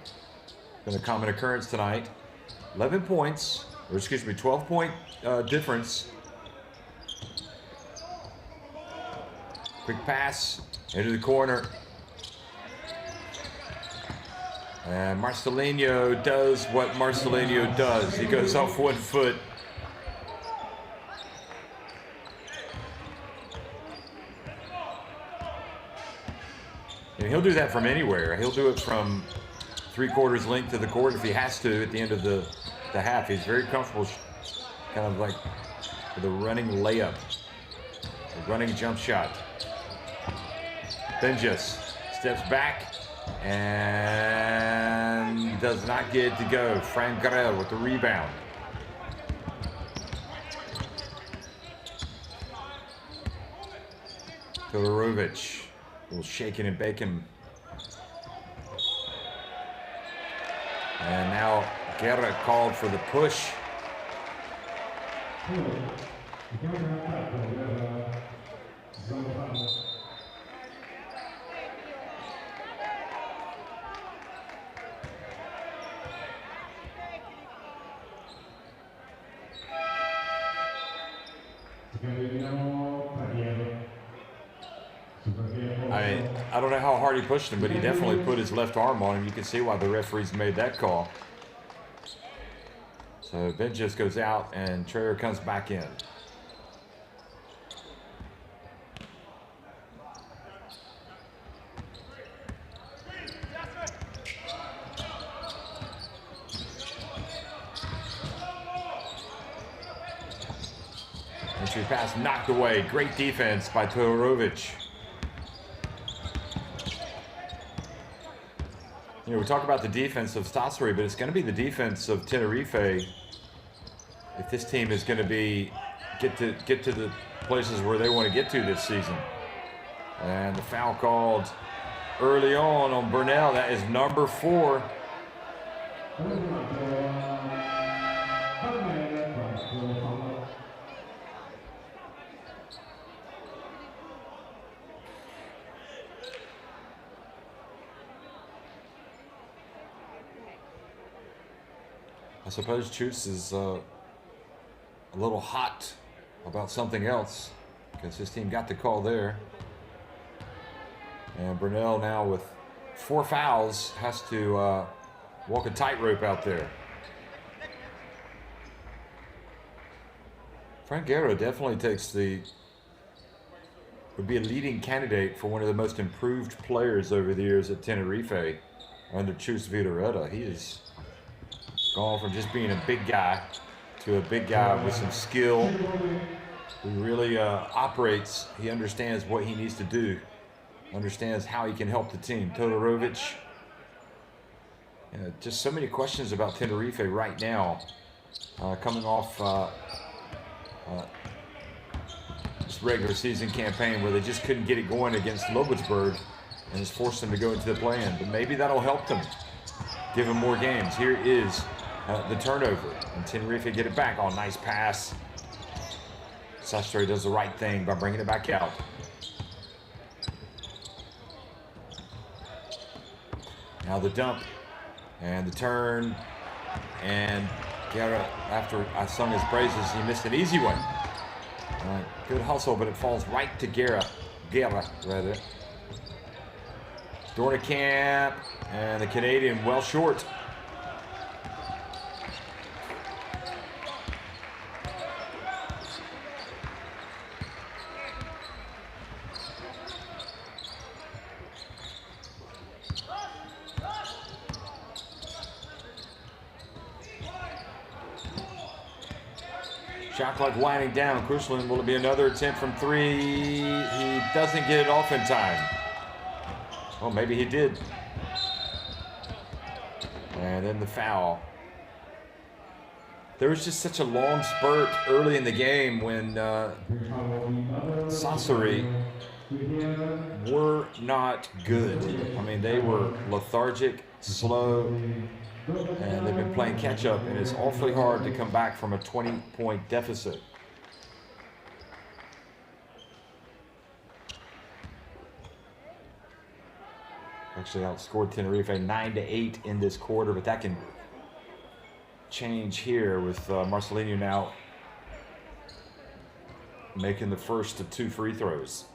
Been a common occurrence tonight. 11 points, or excuse me, 12-point difference. Quick pass into the corner. And Marcelinho does what Marcelinho does. He goes off 1 foot. And he'll do that from anywhere. He'll do it from 3/4 length of the court if he has to at the end of the half. He's very comfortable, kind of like with a running layup, a running jump shot. Then just steps back and does not get it to go. Frank Guerrero with the rebound. Todorovic. A little shaking and baking. And now Guerra called for the push. I don't know how hard he pushed him, but he definitely put his left arm on him. You can see why the referees made that call. So Ben just goes out and Trayer comes back in. Entry pass knocked away. Great defense by Todorovic. You know, we talk about the defense of Sassari, but it's going to be the defense of Tenerife if this team is going to get to the places where they want to get to this season. And the foul called early on Burnell. That is number 4. I suppose Chus is a little hot about something else because his team got the call there. And Burnell now with 4 fouls has to walk a tightrope out there. Frank Guerra definitely would be a leading candidate for one of the most improved players over the years at Tenerife under Chus Vidareta. He is gone from just being a big guy to a big guy with some skill who really operates. He understands what he needs to do, understands how he can help the team. Todorovic. Just so many questions about Tenerife right now, coming off this regular season campaign where they just couldn't get it going against Lobosburg and it's forced them to go into the play-in. But maybe that'll help them, give them more games. Here is the turnover, and Tenerife get it back. Oh, nice pass. Sassari does the right thing by bringing it back out. Now the dump and the turn. And Guerra, after I sung his praises, he missed an easy one. Good hustle, but it falls right to Guerra, rather. Dornekamp, and the Canadian well short. Shot clock winding down. Crucial, will it be another attempt from three? He doesn't get it off in time. Oh, maybe he did. And then the foul. There was just such a long spurt early in the game when Sassari were not good. I mean, they were lethargic, slow, and they've been playing catch-up, and it's awfully hard to come back from a 20-point deficit. Actually outscored Tenerife 9-8 in this quarter, but that can change here with Marcelinho now making the first of 2 free throws.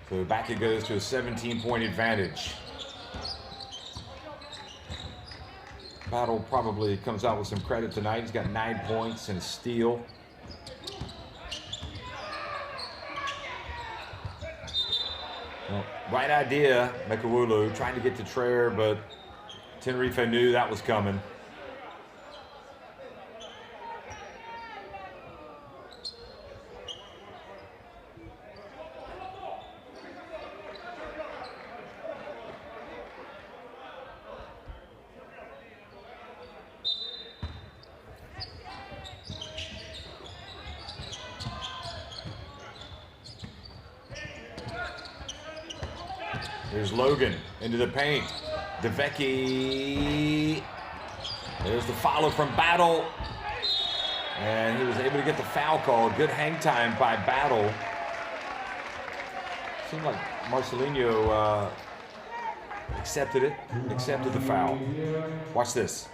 So back it goes to a 17-point advantage. Battle probably comes out with some credit tonight. He's got 9 points and a steal. Well, right idea, Mekawulu trying to get to Traer, but Tenerife knew that was coming. Here's Logan into the paint. DeVecchi. There's the follow from Battle. And he was able to get the foul call. Good hang time by Battle. Seemed like Marcelinho accepted it, accepted the foul. Watch this.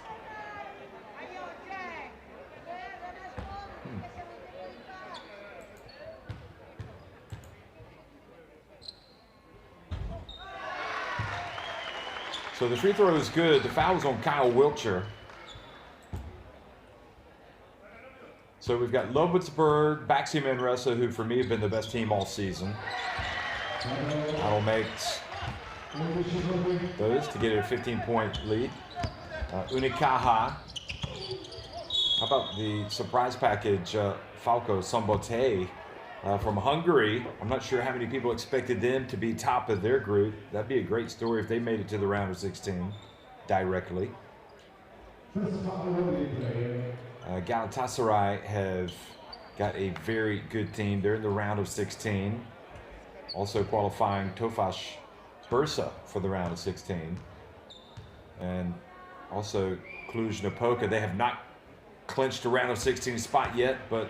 So the free throw is good. The foul was on Kyle Wiltshire. So we've got Lovitzburg, Baxi Manresa, who for me have been the best team all season. That'll make those to get a 15-point lead. Unicaja. How about the surprise package, Falco Sombote from Hungary? I'm not sure how many people expected them to be top of their group. That'd be a great story if they made it to the round of 16 directly. Galatasaray have got a very good team. They're in the round of 16. Also qualifying Tofaş Bursa for the round of 16. And also Cluj-Napoca. They have not clinched a round of 16 spot yet, but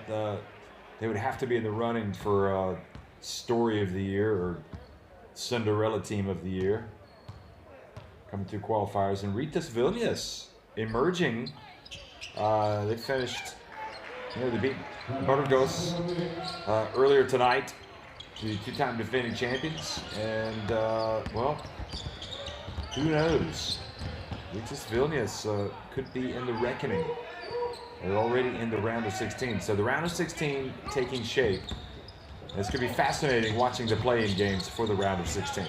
they would have to be in the running for Story of the Year or Cinderella Team of the Year. Coming through qualifiers. And Ritas Vilnius emerging. They finished, they beat Burgos earlier tonight, the 2-time defending champions. And, well, who knows? Ritas Vilnius could be in the reckoning. They're already in the round of 16. So the round of 16 taking shape. It's going to be fascinating watching the play-in games for the round of 16.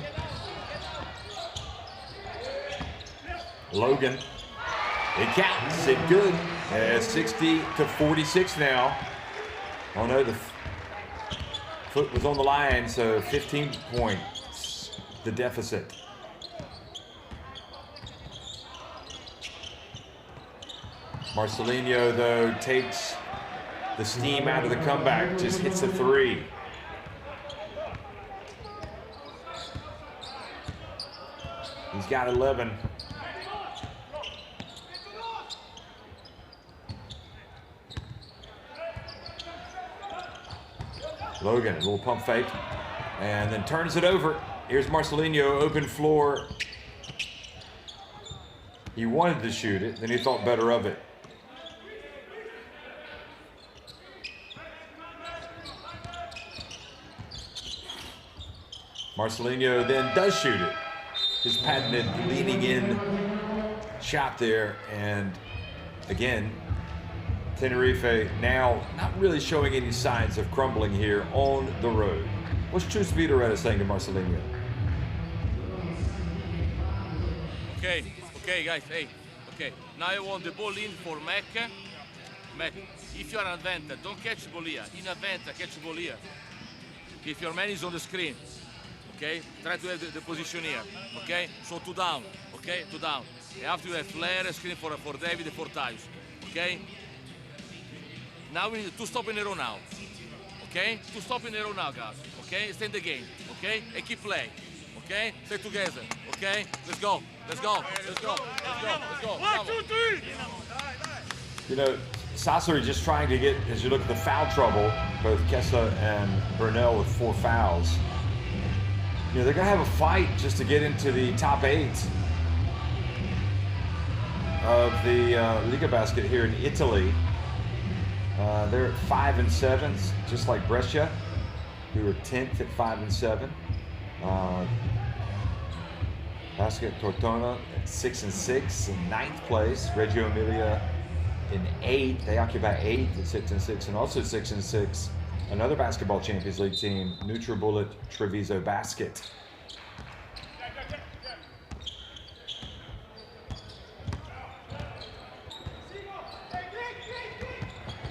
Logan. It counts. It good. 60-46 now. Oh no, the foot was on the line, so 15 points, the deficit. Marcelinho, though, takes the steam out of the comeback, just hits a three. He's got 11. Logan, a little pump fake, and then turns it over. Here's Marcelinho, open floor. He wanted to shoot it, then he thought better of it. Marcelinho then does shoot it. His patented leaning in shot there, and again, Tenerife now not really showing any signs of crumbling here on the road. What's Chus Vitoretta saying to Marcelinho? Okay, guys, hey, okay. Now I want the ball in for Mac. Mac, if you're an Aventa, don't catch the ball here. In Aventa, catch the ball here. If your man is on the screen, okay, try to have the position here, okay? So 2 down, okay, 2 down. After you have flare, screen for David and for Tyus, okay? Now we need to stop in a row now, okay? To stop in a row now, guys, okay? Stay in the game, okay? And keep playing, okay? Stay together, okay? Let's go, let's go, let's go, let's go, let's go. 1, 2, 3. You know, Sassari just trying to get, as you look at the foul trouble, both Kessa and Burnell with 4 fouls. You know, they're going to have a fight just to get into the top 8 of the Liga Basket here in Italy. They're at 5 and 7, just like Brescia, who are 10th at 5 and 7. Basket Tortona at 6 and 6 in 9th place. Reggio Emilia in 8th. They occupy 8th at 6 and 6, and also 6 and 6. Another Basketball Champions League team, NutriBullet Treviso Basket.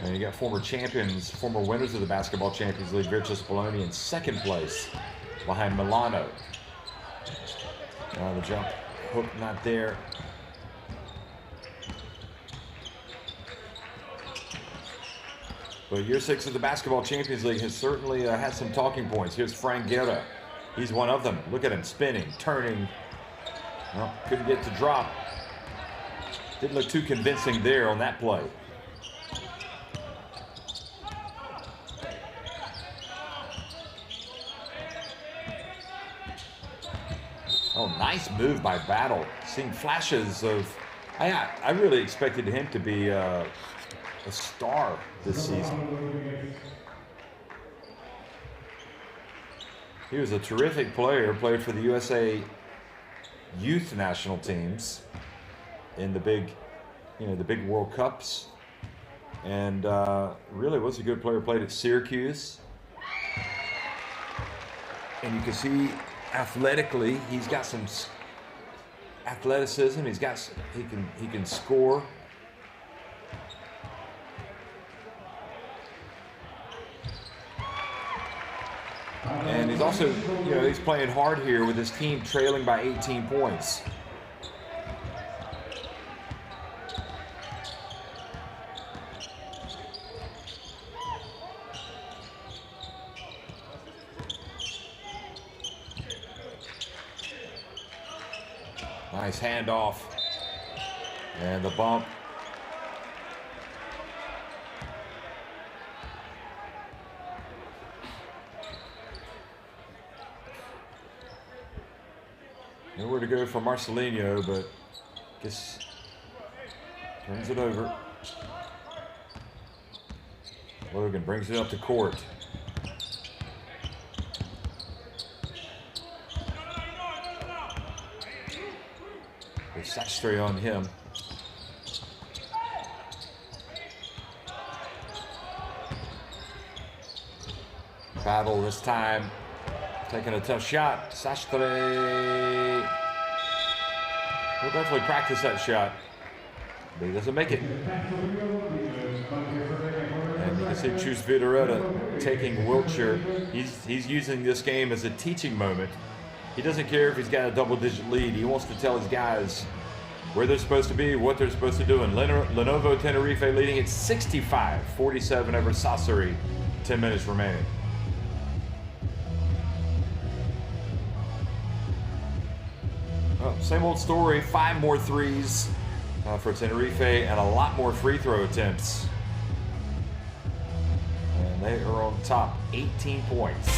And you got former champions, former winners of the Basketball Champions League, Virtus Bologna in 2nd place behind Milano. The jump hook not there. But year 6 of the Basketball Champions League has certainly had some talking points. Here's Frank Guerra. He's one of them. Look at him spinning, turning. Well, couldn't get to drop. Didn't look too convincing there on that play. Oh, nice move by Battle. Seeing flashes of... I really expected him to be a star this season. He was a terrific player, played for the USA youth national teams in the big, the big World Cups, and really was a good player. Played at Syracuse, and you can see athletically he's got some athleticism. He can score. And he's also, he's playing hard here with his team trailing by 18 points. Nice handoff. And the bump. Nowhere to go for Marcelinho, but guess turns it over. Logan brings it up to court. There's Sastre on him. Battle this time. Taking a tough shot. Sastre will definitely practice that shot, but he doesn't make it. And you can see Chus Vitoretta taking Wiltshire. He's using this game as a teaching moment. He doesn't care if he's got a double-digit lead. He wants to tell his guys where they're supposed to be, what they're supposed to do. And Lenovo Tenerife leading at 65-47 over Sassari. 10 minutes remaining. Same old story, 5 more threes for Tenerife and a lot more free throw attempts. And And they are on top, 18 points.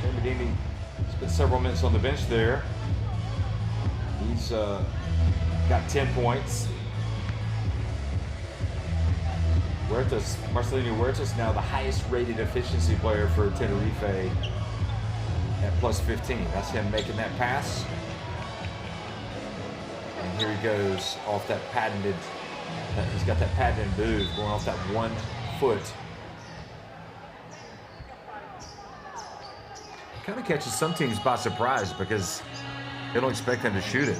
Shermadini spent several minutes on the bench there. He's got 10 points. Marcelino Huertas now the highest rated efficiency player for Tenerife at plus 15. That's him making that pass. And here he goes off that patented, he's got that patented move going off that 1 foot. Kind of catches some teams by surprise because they don't expect them to shoot it.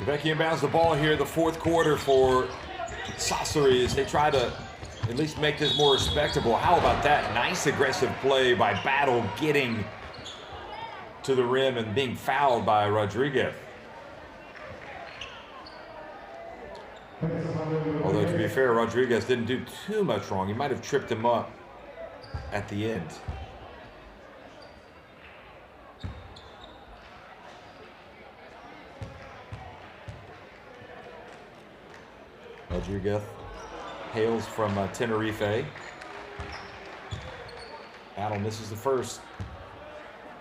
Becky inbounds the ball here, the fourth quarter for Sassari as they try to at least make this more respectable. How about that? Nice aggressive play by Battle getting to the rim and being fouled by Rodriguez. Although to be fair, Rodriguez didn't do too much wrong. He might have tripped him up at the end. Rodriguez hails from Tenerife. Battle misses the first.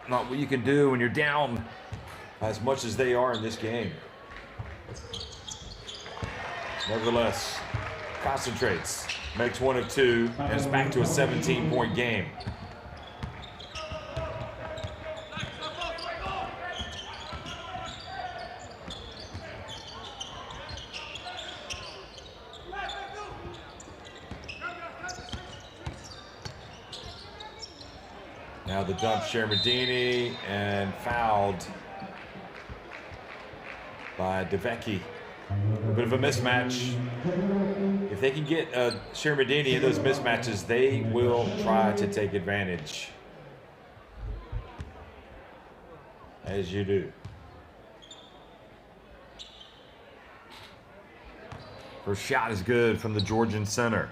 Not what you can do when you're down as much as they are in this game. Nevertheless, concentrates, makes 1 of 2, and it's back to a 17-point game. Now the dump, Shermadini, and fouled by DeVecchi. A bit of a mismatch. If they can get Shermadini in those mismatches, they will try to take advantage. As you do. First shot is good from the Georgian center.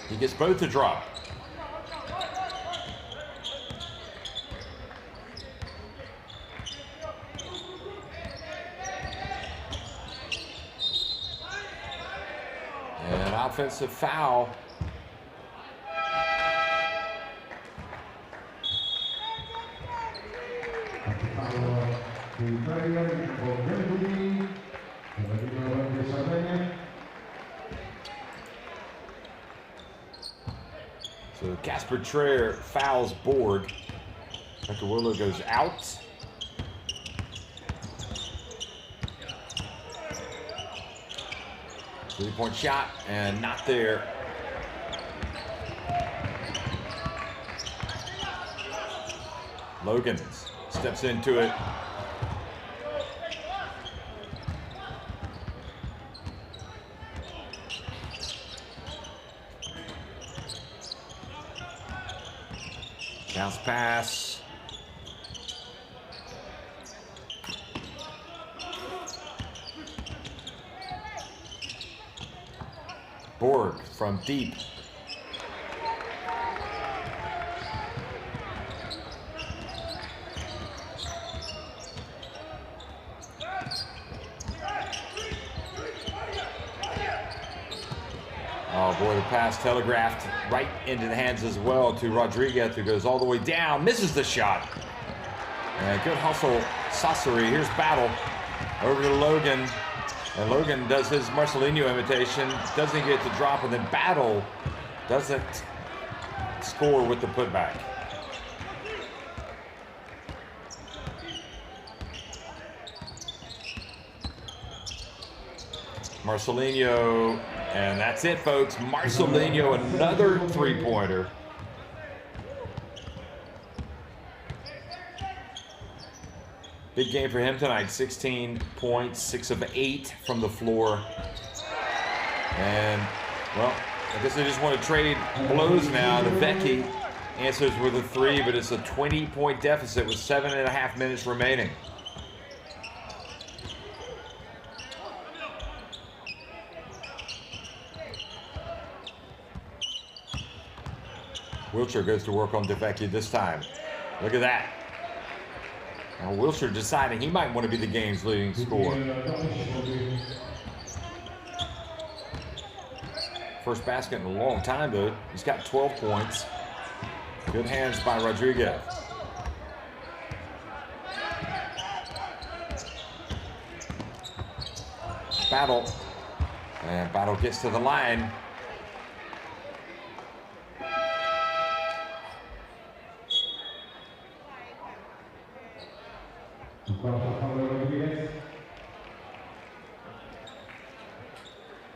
He gets both to drop. And offensive foul. So Casper Traer fouls Borg. Dr. Willow goes out. Three-point shot and not there. Logan steps into it. Bounce pass. Borg from deep. Oh boy, the pass telegraphed right into the hands as well to Rodriguez, who goes all the way down, misses the shot. And good hustle, Sassari. Here's Battle. Over to Logan. And Logan does his Marcelinho imitation. Doesn't get the drop, and then Battle doesn't score with the putback. Marcelinho, and that's it, folks. Marcelinho, another three-pointer. Big game for him tonight. 16 points, 6 of 8 from the floor. And, well, I guess they just want to trade blows now. The Vecchi answers with a 3, but it's a 20-point deficit with 7.5 minutes remaining. Wiltshire goes to work on DeVecchi this time. Look at that. Now Wiltshire deciding he might want to be the game's leading scorer. First basket in a long time, though. He's got 12 points. Good hands by Rodriguez. Battle. And Battle gets to the line.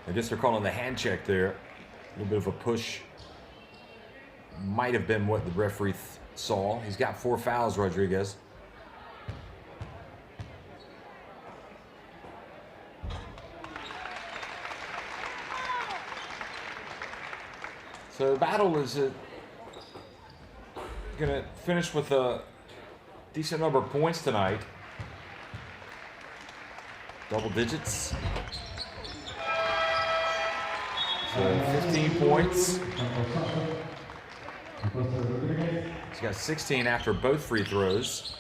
I guess they're calling the hand check there. A little bit of a push. Might have been what the referee saw. He's got 4 fouls, Rodriguez. So Battle is going to finish with a decent number of points tonight. Double digits. So 15 points. He's got 16 after both free throws.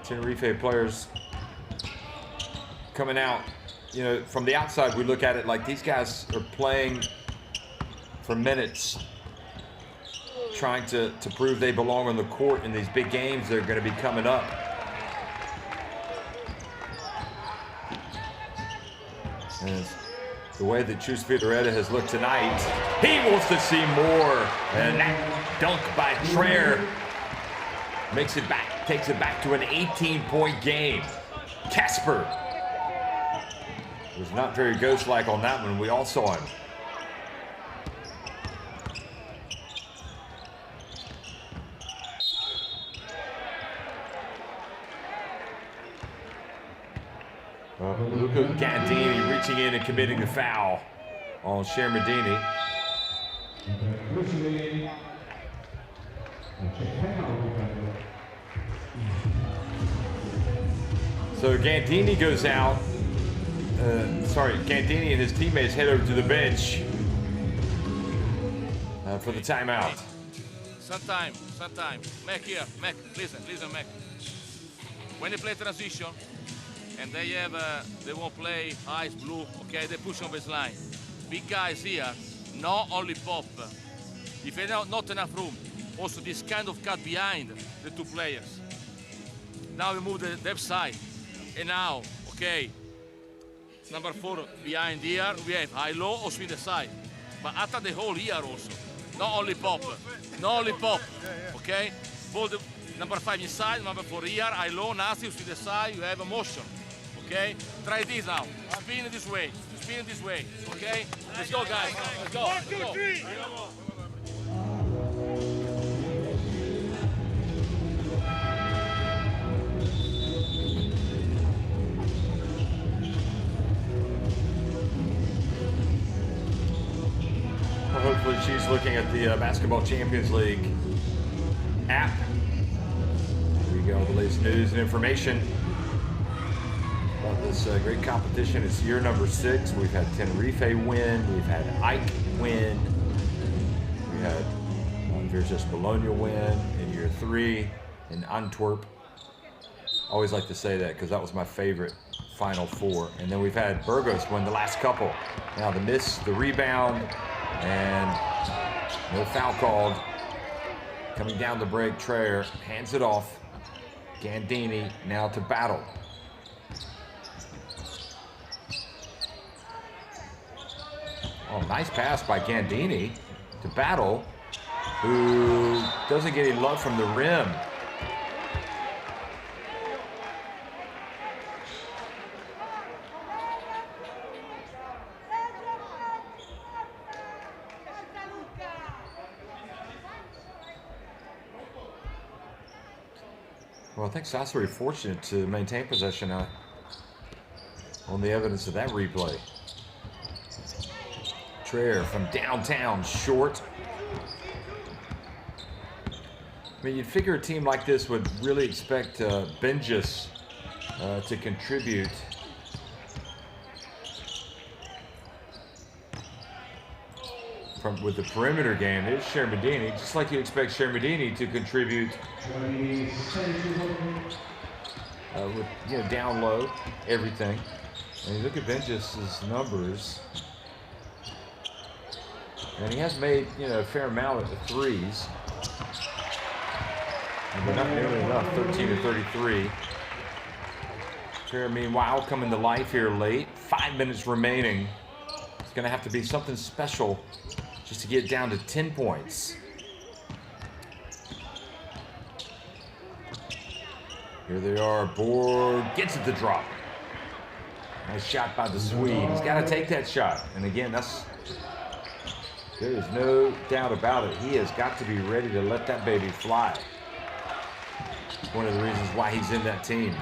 Tenerife players coming out. You know, from the outside, we look at it like these guys are playing for minutes, trying to prove they belong on the court in these big games that are going to be coming up. And the way that Chus Figueiredo has looked tonight, he wants to see more. And that dunk by Traer makes it back, takes it back to an 18-point game. Casper was not very ghost-like on that one. We all saw him. Luca Gandini reaching in and committing the foul on Shermadini. So Gandini goes out. Gandini and his teammates head over to the bench for the timeout. Sometime. Mac here, Mac, listen, Mac. When they play transition, and they won't play ice blue, okay, they push on baseline. Big guys here, not only pop. If they have not enough room, also this kind of cut behind the two players. Now we move the left side, and now, okay, number 4 behind here, we have high-low or swing the side. But after the hole here also, not only pop, okay? Pull the number 5 inside, number 4 here, high-low, nasty, swing the side, you have a motion. Okay, try this now. Spin this way, okay? Let's go, guys. Let's go. 1, 2, 3. Well, hopefully she's looking at the Basketball Champions League app. There we go, the latest news and information about this great competition. It's year number 6. We've had Tenerife win. We've had Ike win. We had Virtus Bologna win in year 3 in Antwerp. I always like to say that because that was my favorite Final Four. And then we've had Burgos win the last couple. Now the miss, the rebound, and no foul called. Coming down the break, Traer hands it off. Gandini now to Battle. Oh, nice pass by Gandini to Battle, who doesn't get any love from the rim. Well, I think Sassari fortunate to maintain possession on the evidence of that replay. Traer from downtown, short. I mean, you'd figure a team like this would really expect Benjis to contribute. With the perimeter game, it's Shermadini, just like you expect Shermadini to contribute with, you know, down low, everything. And you look at Benjis' numbers, and he has made, you know, a fair amount of threes. But not nearly enough, 13 to 33. Traer, meanwhile, coming to life here late. 5 minutes remaining. It's going to have to be something special just to get down to 10 points. Here they are. Borg gets it to drop. Nice shot by the Swede. He's got to take that shot. And again, there is no doubt about it. He has got to be ready to let that baby fly. One of the reasons why he's in that team.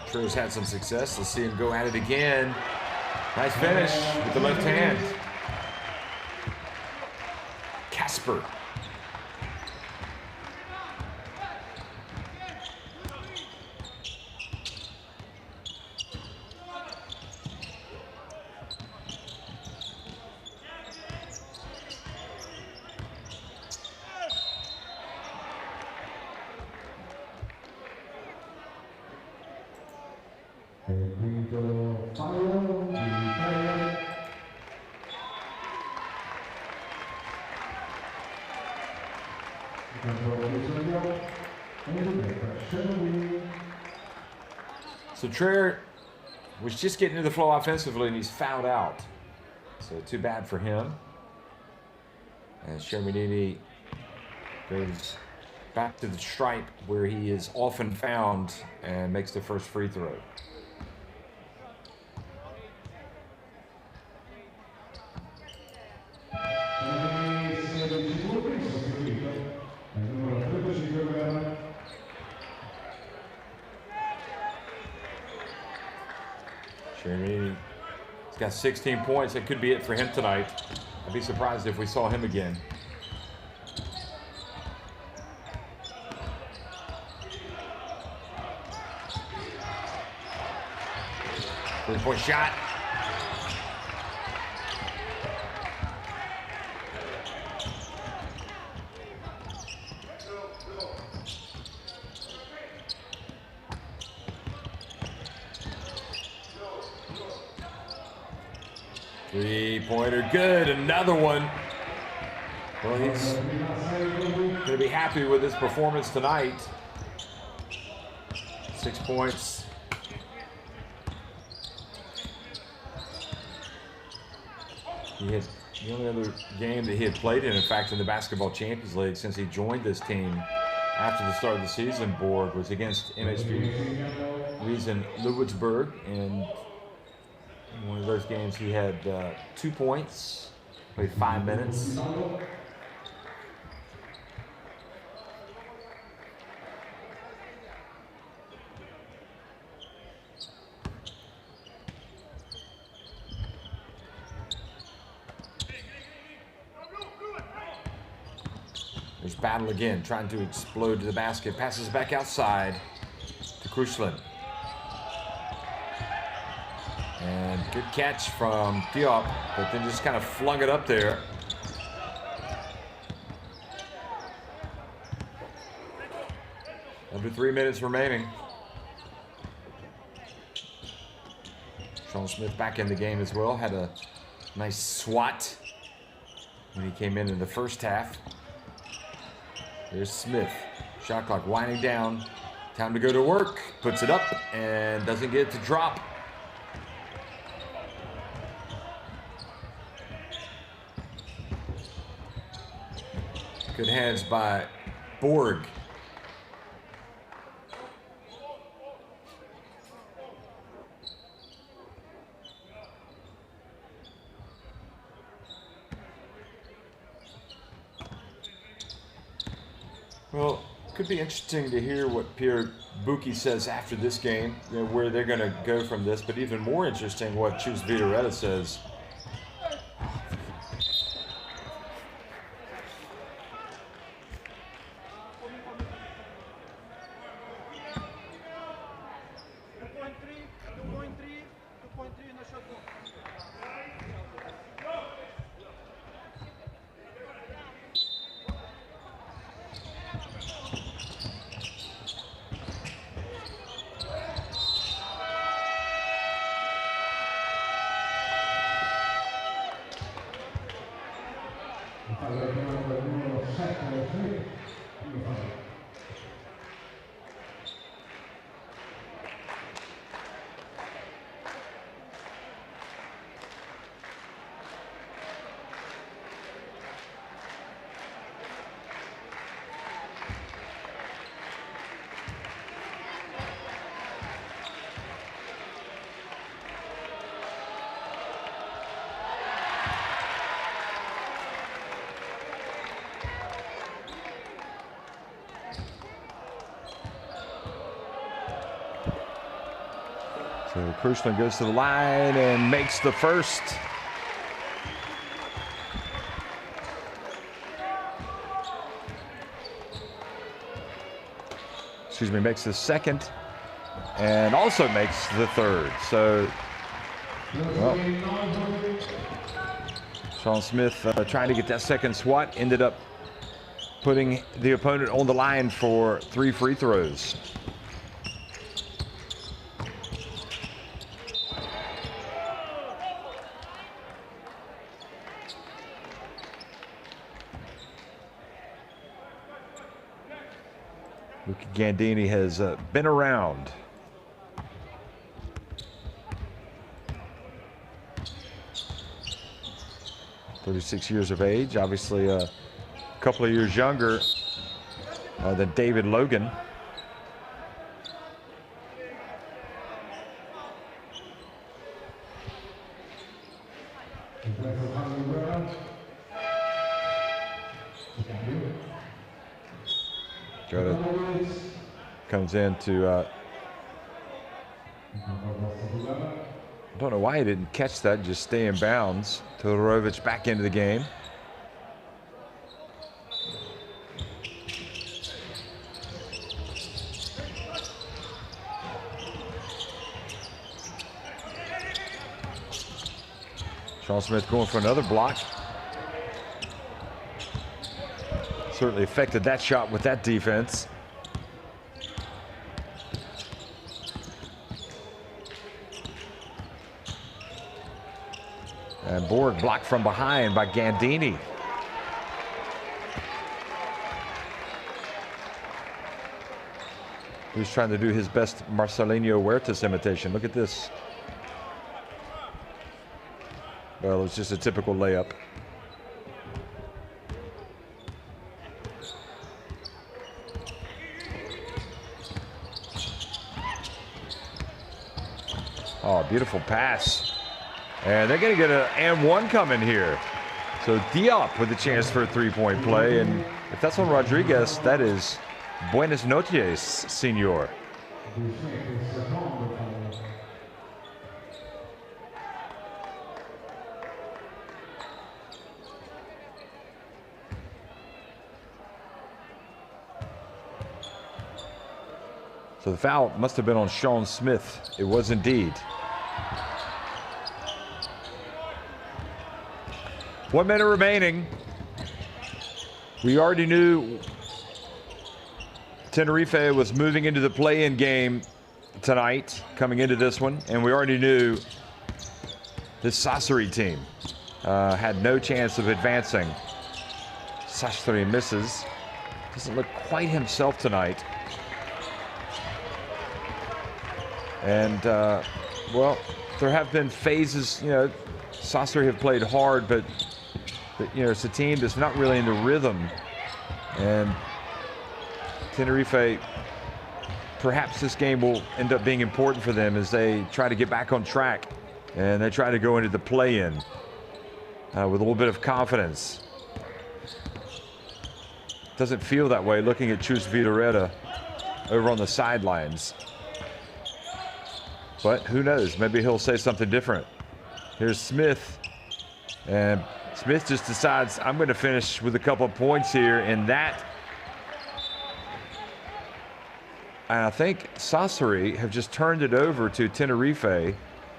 Traer's had some success. Let's see him go at it again. Nice finish with the left hand. Casper. So Traer was just getting into the flow offensively, and he's fouled out. So too bad for him. And Shermadini goes back to the stripe where he is often found and makes the first free throw. Shermadini, he's got 16 points. That could be it for him tonight. I'd be surprised if we saw him again. Three-point shot. Three-pointer good, another one. Well, he's going to be happy with his performance tonight. 6 points. He had the only other game that he had played in fact, in the Basketball Champions League since he joined this team after the start of the season, Borg, was against MHP Riesen Ludwigsburg, and in one of those games he had 2 points, played 5 minutes. There's Battle again, trying to explode to the basket. Passes back outside to Kruslin. And good catch from Diop, but then just kind of flung it up there. Under 3 minutes remaining. Sean Smith back in the game as well. Had a Nice swat when he came in the first half. There's Smith. Shot clock winding down. Time to go to work. Puts it up and doesn't get it to drop. Good hands by Borg. Well, could be interesting to hear what Pierre Buki says after this game, you know, where they're going to go from this, but even more interesting what Chus Vitoretta says. So Krushland goes to the line and makes the first. Excuse me, makes the second and also makes the third. So, well, Sean Smith trying to get that second swat, ended up putting the opponent on the line for 3 free throws. Luca Gandini has been around. "36 years of age, obviously a couple of years younger than David Logan. Comes in to, I don't know why he didn't catch that, just stay in bounds. Todorovic back into the game. Sean Smith going for another block. Certainly affected that shot with that defense. And Borg blocked from behind by Gandini. He's trying to do his best Marcelinho Huertas imitation. Look at this. Well, it's just a typical layup. Oh, beautiful pass. And they're going to get an and one coming here. So Diop with a chance for a three-point play. And if that's on Rodriguez, that is buenas noches, senor. So the foul must have been on Sean Smith. It was indeed. 1 minute remaining. We already knew Tenerife was moving into the play-in game tonight, coming into this one, and we already knew this Sassari team had no chance of advancing. Sassari misses. Doesn't look quite himself tonight. And, well, there have been phases, you know, Sassari have played hard, but you know, it's a team that's not really in the rhythm. And Tenerife, perhaps this game will end up being important for them as they try to get back on track and they try to go into the play-in with a little bit of confidence. Doesn't feel that way looking at Chus Vidoreta over on the sidelines. But who knows? Maybe he'll say something different. Here's Smith. And Smith just decides, I'm going to finish with a couple of points here. And that, I think Sassari have just turned it over to Tenerife,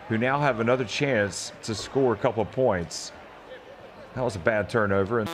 who now have another chance to score a couple of points. That was a bad turnover.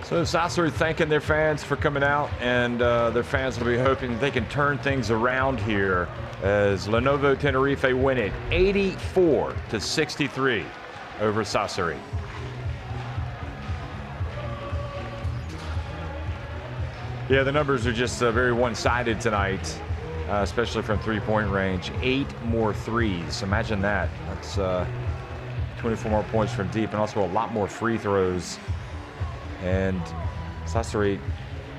So Sassari thanking their fans for coming out, and their fans will be hoping they can turn things around here as Lenovo Tenerife win it 84-63 over Sassari. Yeah, the numbers are just very one-sided tonight, especially from three-point range. 8 more threes. Imagine that. That's 24 more points from deep, and also a lot more free throws. And Sassari,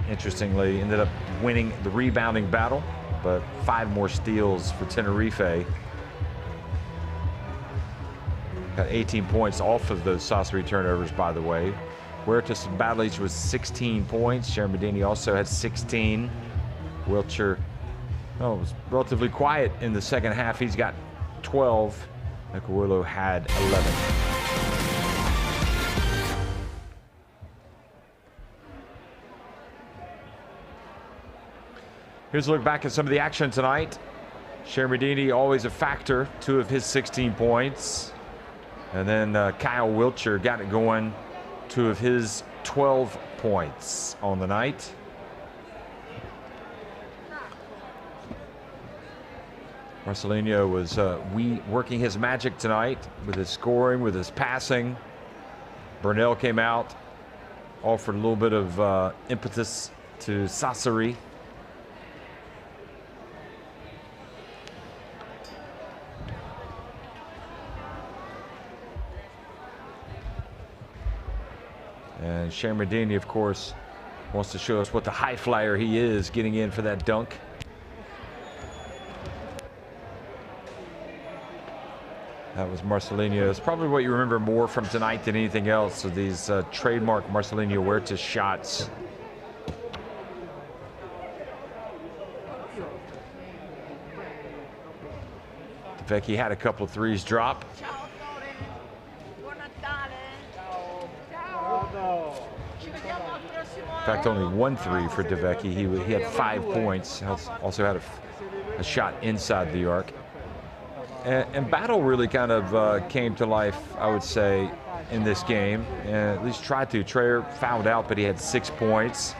interestingly, ended up winning the rebounding battle, but 5 more steals for Tenerife. Got 18 points off of those Sassari turnovers, by the way. Huertas Badlich was 16 points. Shermadini also had 16. Wiltshire, was relatively quiet in the second half. He's got 12. Nicolillo had 11. Here's a look back at some of the action tonight. Shermadini always a factor, 2 of his 16 points. And then Kyle Wiltshire got it going, 2 of his 12 points on the night. Marcelinho was working his magic tonight with his scoring, with his passing. Burnell came out, offered a little bit of impetus to Sassari. And Shermadini, of course, wants to show us what the high flyer he is, getting in for that dunk. That was Marcelinho. It's probably what you remember more from tonight than anything else, so these trademark Marcelinho Huertas shots. Vecchi had a couple of threes drop. In fact, only 1 3 for De Vecchi. He had 5 points. Also had a shot inside the arc. And battle really kind of came to life, I would say, in this game. At least tried to. Trayer fouled out, but he had 6 points.